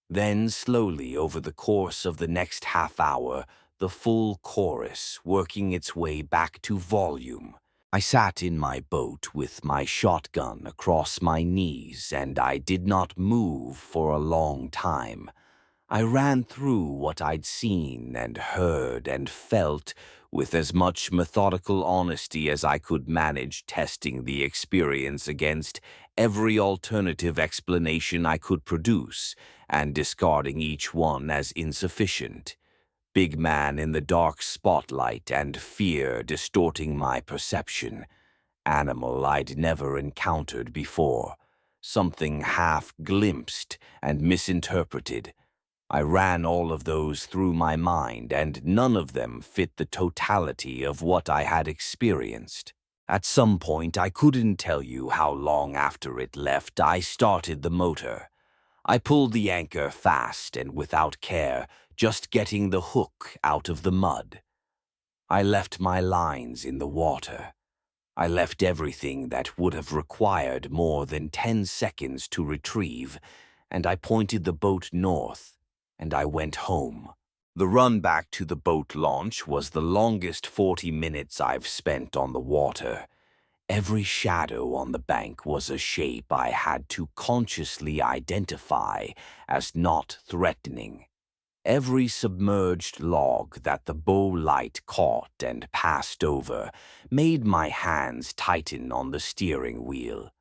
then slowly over the course of the next half hour, the full chorus working its way back to volume. I sat in my boat with my shotgun across my knees, and I did not move for a long time. I ran through what I'd seen and heard and felt with as much methodical honesty as I could manage, testing the experience against every alternative explanation I could produce and discarding each one as insufficient. Big man in the dark spotlight and fear distorting my perception. Animal I'd never encountered before. Something half glimpsed and misinterpreted. I ran all of those through my mind, and none of them fit the totality of what I had experienced. At some point, I couldn't tell you how long after it left, I started the motor. I pulled the anchor fast and without care, just getting the hook out of the mud. I left my lines in the water. I left everything that would have required more than 10 seconds to retrieve, and I pointed the boat north, and I went home. The run back to the boat launch was the longest 40 minutes I've spent on the water. Every shadow on the bank was a shape I had to consciously identify as not threatening. Every submerged log that the bow light caught and passed over made my hands tighten on the steering wheel.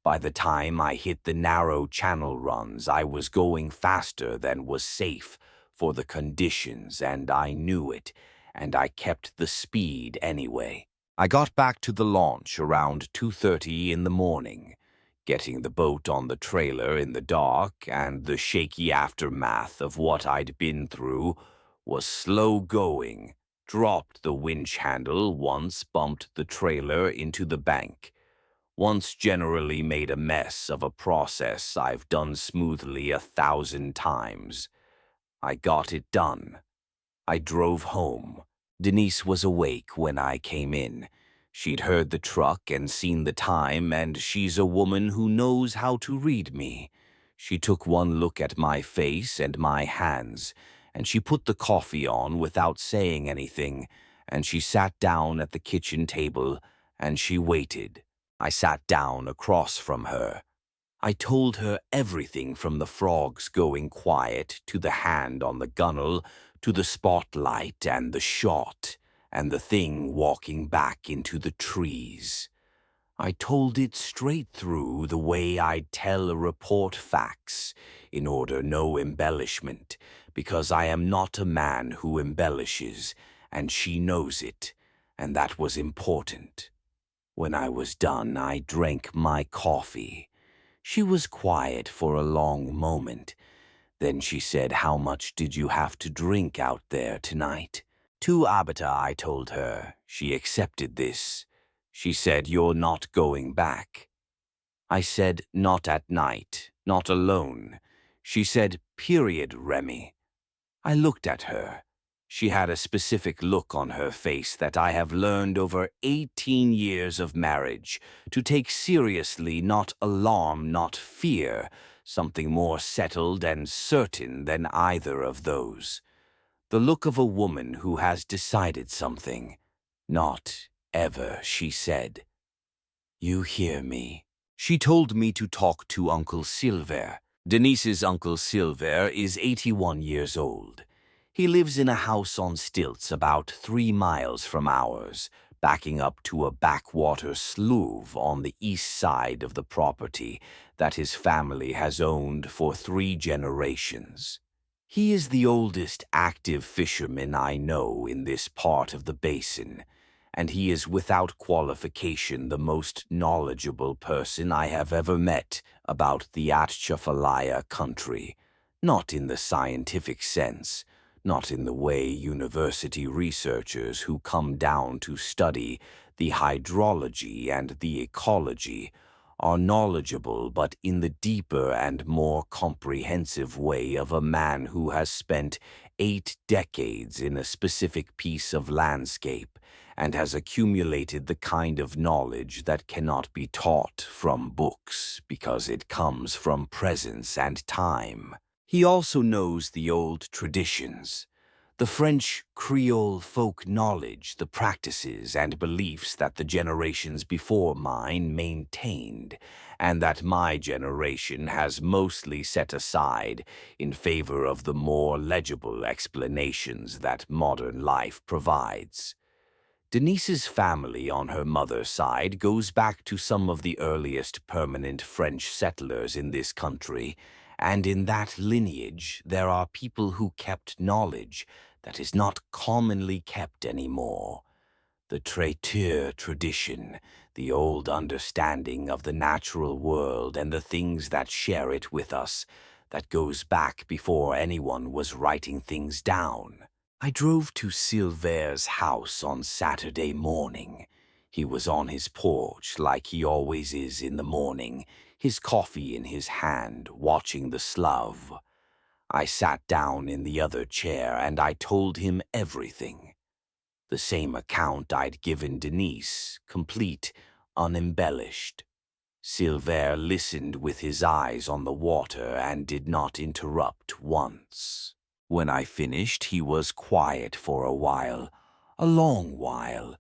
By the time I hit the narrow channel runs, I was going faster than was safe for the conditions, and I knew it, and I kept the speed anyway. I got back to the launch around 2:30 in the morning. Getting the boat on the trailer in the dark and the shaky aftermath of what I'd been through was slow going. Dropped the winch handle once, bumped the trailer into the bank. Once generally made a mess of a process I've done smoothly 1,000 times. I got it done. I drove home. Denise was awake when I came in. She'd heard the truck and seen the time, and she's a woman who knows how to read me. She took one look at my face and my hands, and she put the coffee on without saying anything, and she sat down at the kitchen table, and she waited. I sat down across from her. I told her everything from the frogs going quiet to the hand on the gunnel to the spotlight and the shot and the thing walking back into the trees. I told it straight through the way I'd tell a report facts, in order no embellishment, because I am not a man who embellishes, and she knows it, and that was important. When I was done, I drank my coffee. She was quiet for a long moment. Then she said, "How much did you have to drink out there tonight?" "2 abita," I told her. She accepted this. She said, "You're not going back." I said, "Not at night, not alone." She said, "Period, Remy." I looked at her. She had a specific look on her face that I have learned over 18 years of marriage to take seriously, not alarm, not fear, something more settled and certain than either of those. The look of a woman who has decided something. "Not ever," she said. "You hear me?" She told me to talk to Uncle Silver. Denise's Uncle Silver is 81 years old. He lives in a house on stilts about 3 miles from ours, backing up to a backwater slough on the east side of the property that his family has owned for 3 generations. He is the oldest active fisherman I know in this part of the basin, and he is without qualification the most knowledgeable person I have ever met about the Atchafalaya country, not in the scientific sense, not in the way university researchers who come down to study the hydrology and the ecology are knowledgeable, but in the deeper and more comprehensive way of a man who has spent 8 decades in a specific piece of landscape and has accumulated the kind of knowledge that cannot be taught from books because it comes from presence and time. He also knows the old traditions, the French Creole folk knowledge, the practices and beliefs that the generations before mine maintained, and that my generation has mostly set aside in favor of the more legible explanations that modern life provides. Denise's family on her mother's side goes back to some of the earliest permanent French settlers in this country, and in that lineage there are people who kept knowledge that is not commonly kept anymore. The traiteur tradition, the old understanding of the natural world and the things that share it with us, that goes back before anyone was writing things down. I drove to Silver's house on Saturday morning. He was on his porch like he always is in the morning, his coffee in his hand, watching the slough. I sat down in the other chair and I told him everything. The same account I'd given Denise, complete, unembellished. Silver listened with his eyes on the water and did not interrupt once. When I finished, he was quiet for a while, a long while.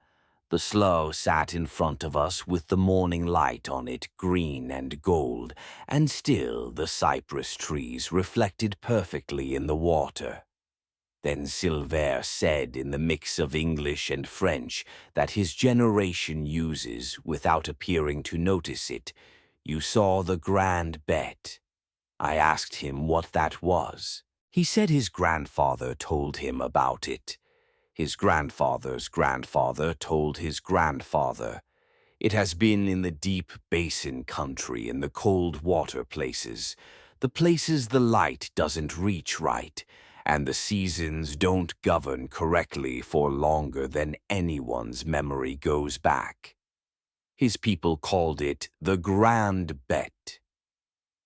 The slough sat in front of us with the morning light on it, green and gold, and still the cypress trees reflected perfectly in the water. Then Silver said in the mix of English and French that his generation uses without appearing to notice it. You saw the grand bet. I asked him what that was. He said his grandfather told him about it. His grandfather's grandfather told his grandfather. It has been in the deep basin country, in the cold water places, the places the light doesn't reach right, and the seasons don't govern correctly for longer than anyone's memory goes back. His people called it the Grand Bet.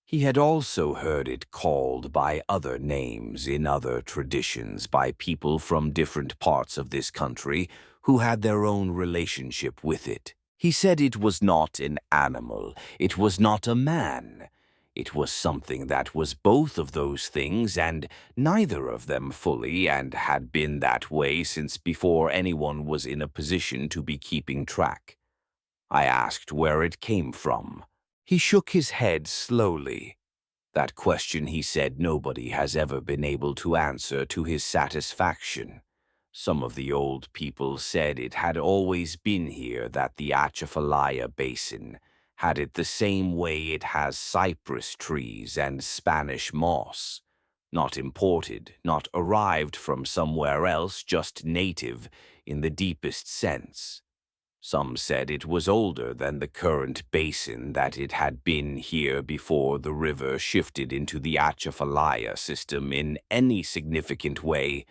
He had also heard it called by other names in other traditions by people from different parts of this country who had their own relationship with it. He said it was not an animal, it was not a man. It was something that was both of those things and neither of them fully, and had been that way since before anyone was in a position to be keeping track. I asked where it came from. He shook his head slowly. That question, he said, nobody has ever been able to answer to his satisfaction. Some of the old people said it had always been here, that the Atchafalaya Basin had it the same way it has cypress trees and Spanish moss. Not imported, not arrived from somewhere else, just native in the deepest sense. Some said it was older than the current basin, that it had been here before the river shifted into the Atchafalaya system in any significant way,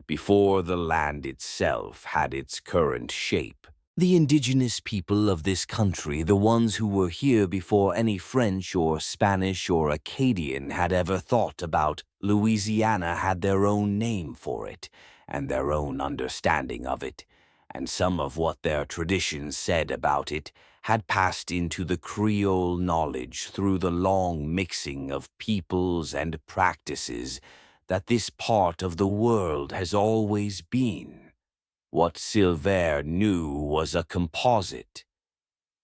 before the land itself had its current shape. The indigenous people of this country, the ones who were here before any French or Spanish or Acadian had ever thought about Louisiana, had their own name for it and their own understanding of it, and some of what their traditions said about it had passed into the Creole knowledge through the long mixing of peoples and practices that this part of the world has always been. What Silver knew was a composite.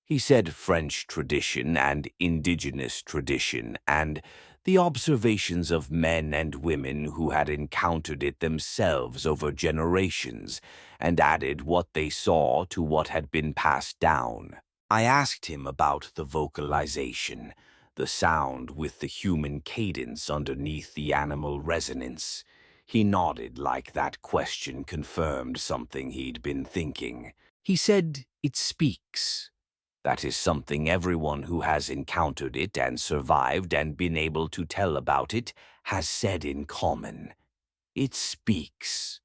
He said French tradition and indigenous tradition, and the observations of men and women who had encountered it themselves over generations, and added what they saw to what had been passed down. I asked him about the vocalization, the sound with the human cadence underneath the animal resonance. He nodded like that question confirmed something he'd been thinking. He said, "It speaks." That is something everyone who has encountered it and survived and been able to tell about it has said in common. It speaks.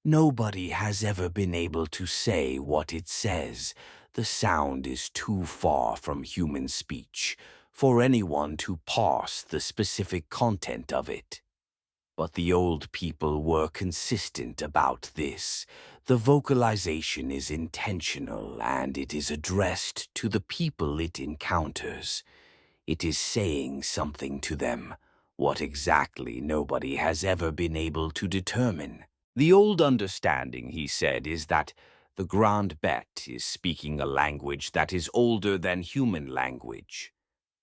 Nobody has ever been able to say what it says. The sound is too far from human speech for anyone to parse the specific content of it. But the old people were consistent about this. The vocalization is intentional and it is addressed to the people it encounters. It is saying something to them. What exactly nobody has ever been able to determine. The old understanding, he said, is that the Grand Bet is speaking a language that is older than human language.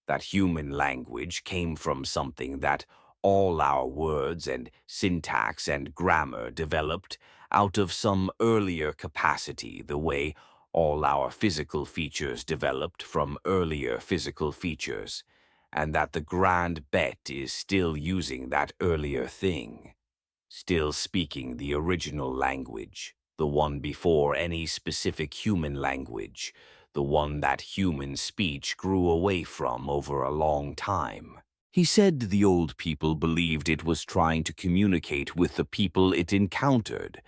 That human language came from something that all our words and syntax and grammar developed out of some earlier capacity, the way all our physical features developed from earlier physical features, and that the Grand Bet is still using that earlier thing, still speaking the original language, the one before any specific human language, the one that human speech grew away from over a long time. He said the old people believed it was trying to communicate with the people it encountered,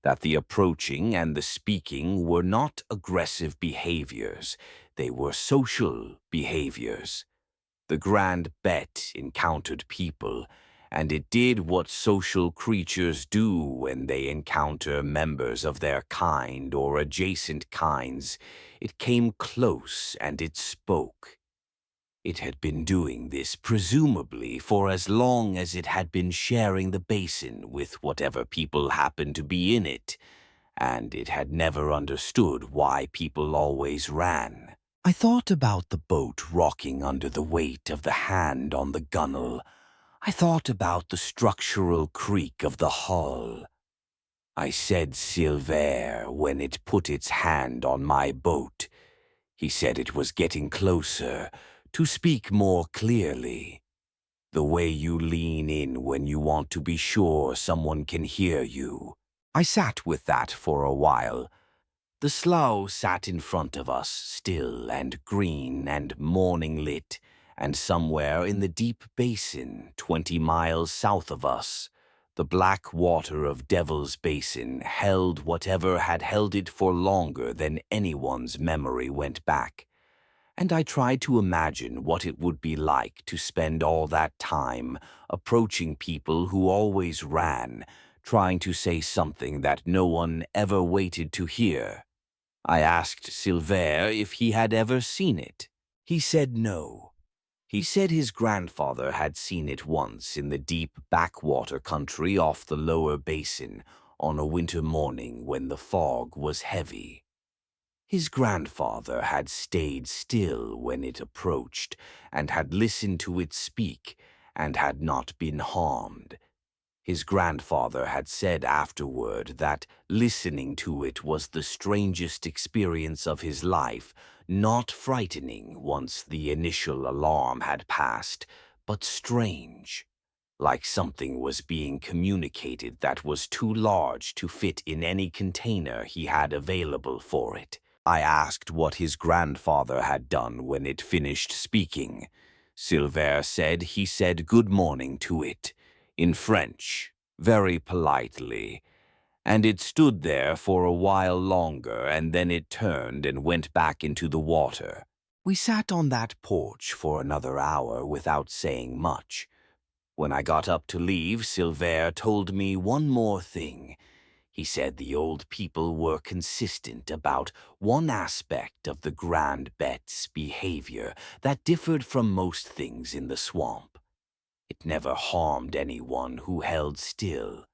that the approaching and the speaking were not aggressive behaviors, they were social behaviors. The Grand Bet encountered people, and it did what social creatures do when they encounter members of their kind or adjacent kinds. It came close and it spoke. It had been doing this presumably for as long as it had been sharing the basin with whatever people happened to be in it, and it had never understood why people always ran. I thought about the boat rocking under the weight of the hand on the gunwale. I thought about the structural creak of the hull. I said Silver when it put its hand on my boat. He said it was getting closer, to speak more clearly. The way you lean in when you want to be sure someone can hear you. I sat with that for a while. The slough sat in front of us, still and green and morning lit, and somewhere in the deep basin, 20 miles south of us, the black water of Devil's Basin held whatever had held it for longer than anyone's memory went back. And I tried to imagine what it would be like to spend all that time approaching people who always ran, trying to say something that no one ever waited to hear. I asked Silver if he had ever seen it. He said no. He said his grandfather had seen it once in the deep backwater country off the lower basin on a winter morning when the fog was heavy. His grandfather had stayed still when it approached and had listened to it speak and had not been harmed. His grandfather had said afterward that listening to it was the strangest experience of his life, not frightening once the initial alarm had passed, but strange, like something was being communicated that was too large to fit in any container he had available for it. I asked what his grandfather had done when it finished speaking. Silver said he said good morning to it, in French, very politely, and it stood there for a while longer, and then it turned and went back into the water. We sat on that porch for another hour without saying much. When I got up to leave, Silver told me one more thing. He said the old people were consistent about one aspect of the Grand Bet's behavior that differed from most things in the swamp. It never harmed anyone who held still.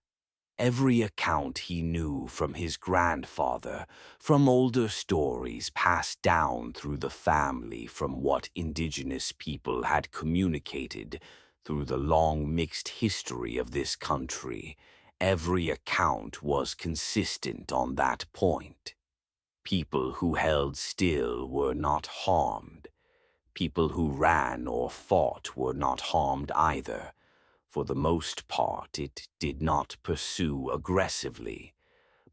Every account he knew from his grandfather, from older stories passed down through the family from what indigenous people had communicated through the long mixed history of this country, every account was consistent on that point. People who held still were not harmed. People who ran or fought were not harmed either. For the most part, it did not pursue aggressively.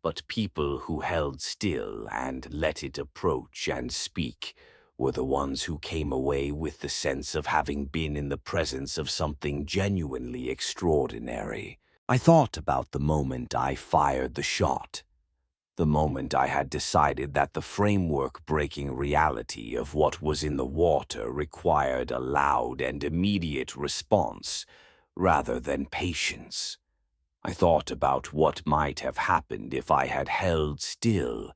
But people who held still and let it approach and speak were the ones who came away with the sense of having been in the presence of something genuinely extraordinary. I thought about the moment I fired the shot, the moment I had decided that the framework-breaking reality of what was in the water required a loud and immediate response rather than patience. I thought about what might have happened if I had held still,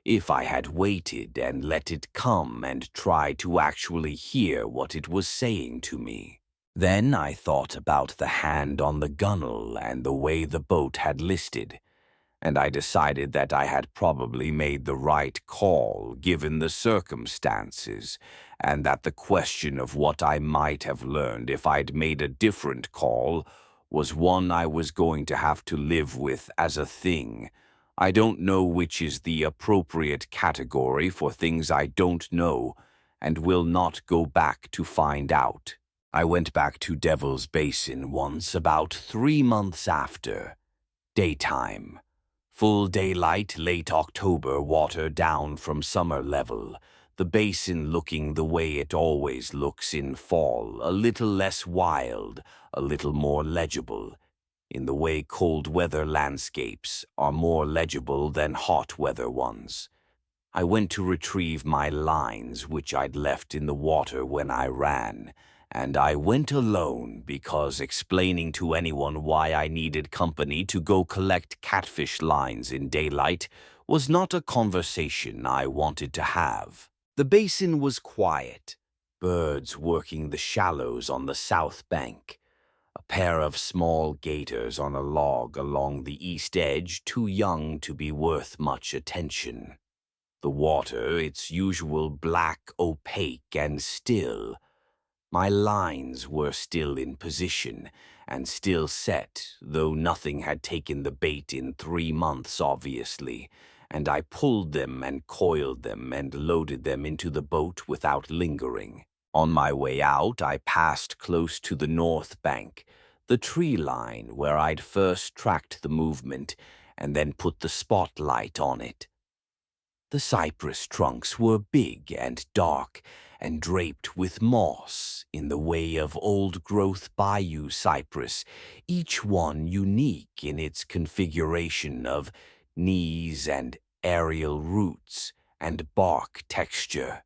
if I had waited and let it come and tried to actually hear what it was saying to me. Then I thought about the hand on the gunwale and the way the boat had listed, and I decided that I had probably made the right call given the circumstances, and that the question of what I might have learned if I'd made a different call was one I was going to have to live with as a thing. I don't know which is the appropriate category for things I don't know, and will not go back to find out. I went back to Devil's Basin once about 3 months after. Daytime. Full daylight, late October, water down from summer level. The basin looking the way it always looks in fall, a little less wild, a little more legible, in the way cold weather landscapes are more legible than hot weather ones. I went to retrieve my lines, which I'd left in the water when I ran, and I went alone because explaining to anyone why I needed company to go collect catfish lines in daylight was not a conversation I wanted to have. The basin was quiet, birds working the shallows on the south bank, a pair of small gators on a log along the east edge too young to be worth much attention. The water, its usual black, opaque, and still. My lines were still in position, and still set, though nothing had taken the bait in 3 months, obviously, and I pulled them and coiled them and loaded them into the boat without lingering. On my way out, I passed close to the north bank, the tree line where I'd first tracked the movement, and then put the spotlight on it. The cypress trunks were big and dark and draped with moss in the way of old-growth bayou cypress, each one unique in its configuration of knees and aerial roots and bark texture.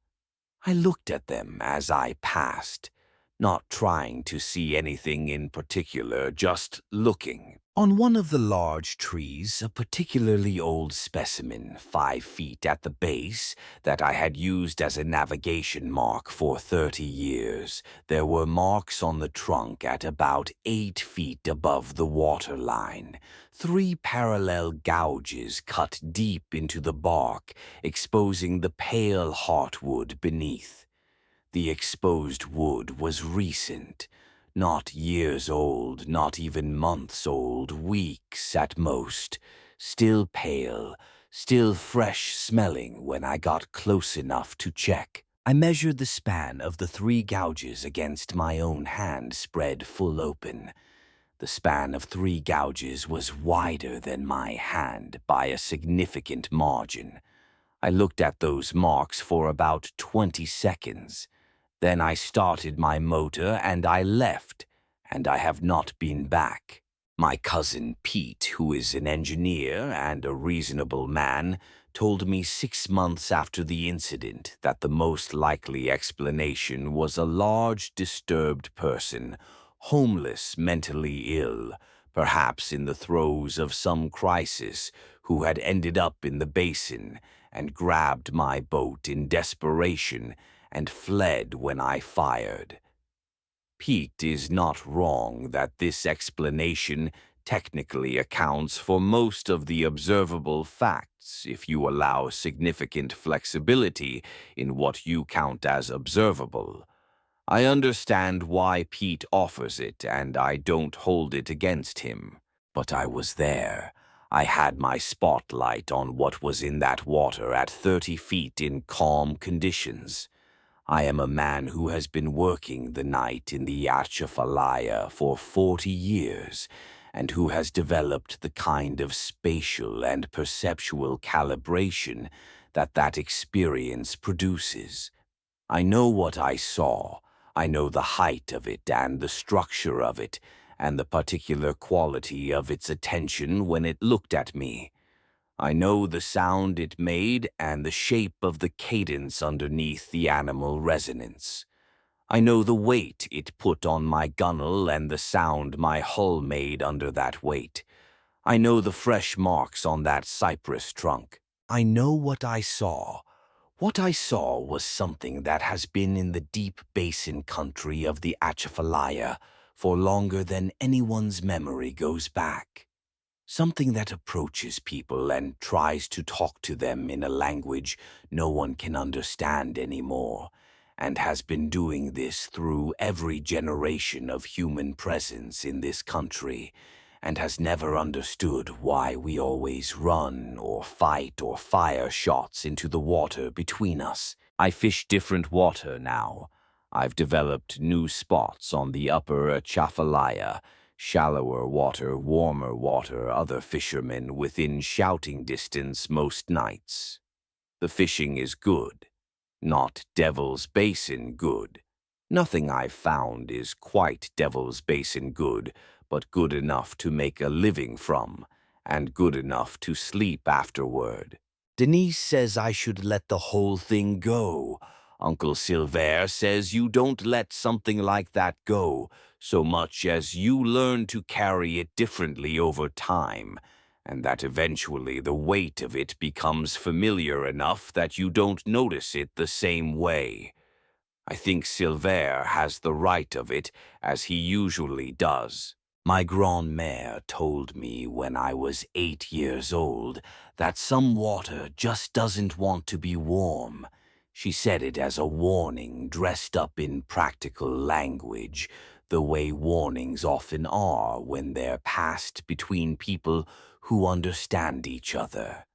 I looked at them as I passed, not trying to see anything in particular, just looking. On one of the large trees, a particularly old specimen, 5 feet at the base, that I had used as a navigation mark for 30 years, there were marks on the trunk at about 8 feet above the waterline. 3 parallel gouges cut deep into the bark, exposing the pale heartwood beneath. The exposed wood was recent. Not years old, not even months old, weeks at most. Still pale, still fresh-smelling when I got close enough to check. I measured the span of the 3 gouges against my own hand spread full open. The span of 3 gouges was wider than my hand by a significant margin. I looked at those marks for about 20 seconds. Then I started my motor and I left, and I have not been back. My cousin Pete, who is an engineer and a reasonable man, told me 6 months after the incident that the most likely explanation was a large, disturbed person, homeless, mentally ill, perhaps in the throes of some crisis, who had ended up in the basin and grabbed my boat in desperation and fled when I fired. Pete is not wrong that this explanation technically accounts for most of the observable facts if you allow significant flexibility in what you count as observable. I understand why Pete offers it, and I don't hold it against him. But I was there. I had my spotlight on what was in that water at 30 feet in calm conditions. I am a man who has been working the night in the Atchafalaya for 40 years, and who has developed the kind of spatial and perceptual calibration that experience produces. I know what I saw. I know the height of it and the structure of it, and the particular quality of its attention when it looked at me. I know the sound it made and the shape of the cadence underneath the animal resonance. I know the weight it put on my gunwale and the sound my hull made under that weight. I know the fresh marks on that cypress trunk. I know what I saw. What I saw was something that has been in the deep basin country of the Atchafalaya for longer than anyone's memory goes back. Something that approaches people and tries to talk to them in a language no one can understand anymore, and has been doing this through every generation of human presence in this country, and has never understood why we always run or fight or fire shots into the water between us. I fish different water now. I've developed new spots on the upper Atchafalaya, shallower water, warmer water, other fishermen within shouting distance most nights. The fishing is good, not Devil's Basin good. Nothing I've found is quite Devil's Basin good, but good enough to make a living from, and good enough to sleep afterward. Denise says I should let the whole thing go. Uncle Silver says you don't let something like that go, so much as you learn to carry it differently over time, and that eventually the weight of it becomes familiar enough that you don't notice it the same way. I think Silver has the right of it, as he usually does. My grand-mère told me when I was 8 years old that some water just doesn't want to be warm. She said it as a warning dressed up in practical language, the way warnings often are when they're passed between people who understand each other.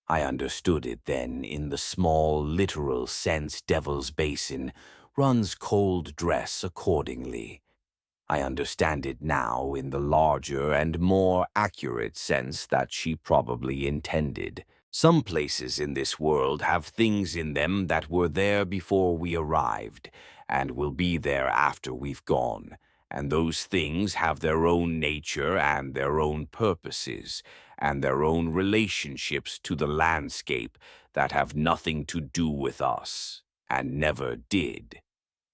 I understood it then in the small, literal sense Devil's Basin runs cold dress accordingly. I understand it now in the larger and more accurate sense that she probably intended. Some places in this world have things in them that were there before we arrived, and will be there after we've gone, and those things have their own nature and their own purposes, and their own relationships to the landscape that have nothing to do with us, and never did.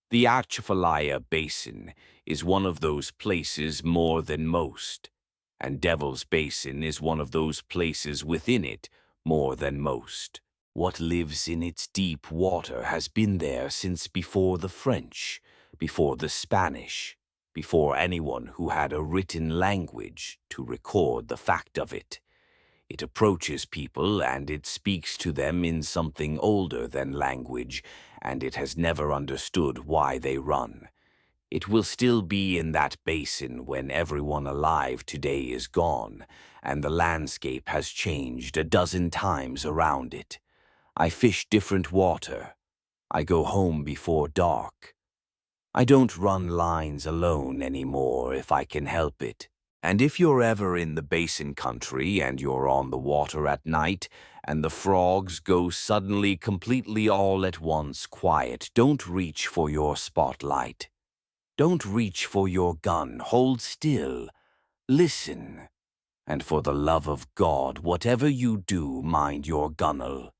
The Atchafalaya Basin is one of those places more than most, and Devil's Basin is one of those places within it more than most. What lives in its deep water has been there since before the French, before the Spanish, before anyone who had a written language to record the fact of it. It approaches people and it speaks to them in something older than language, and it has never understood why they run. It will still be in that basin when everyone alive today is gone, and the landscape has changed a dozen times around it. I fish different water. I go home before dark. I don't run lines alone anymore if I can help it. And if you're ever in the basin country and you're on the water at night and the frogs go suddenly completely all at once quiet, don't reach for your spotlight. Don't reach for your gun. Hold still. Listen. And for the love of God, whatever you do, mind your gunwale.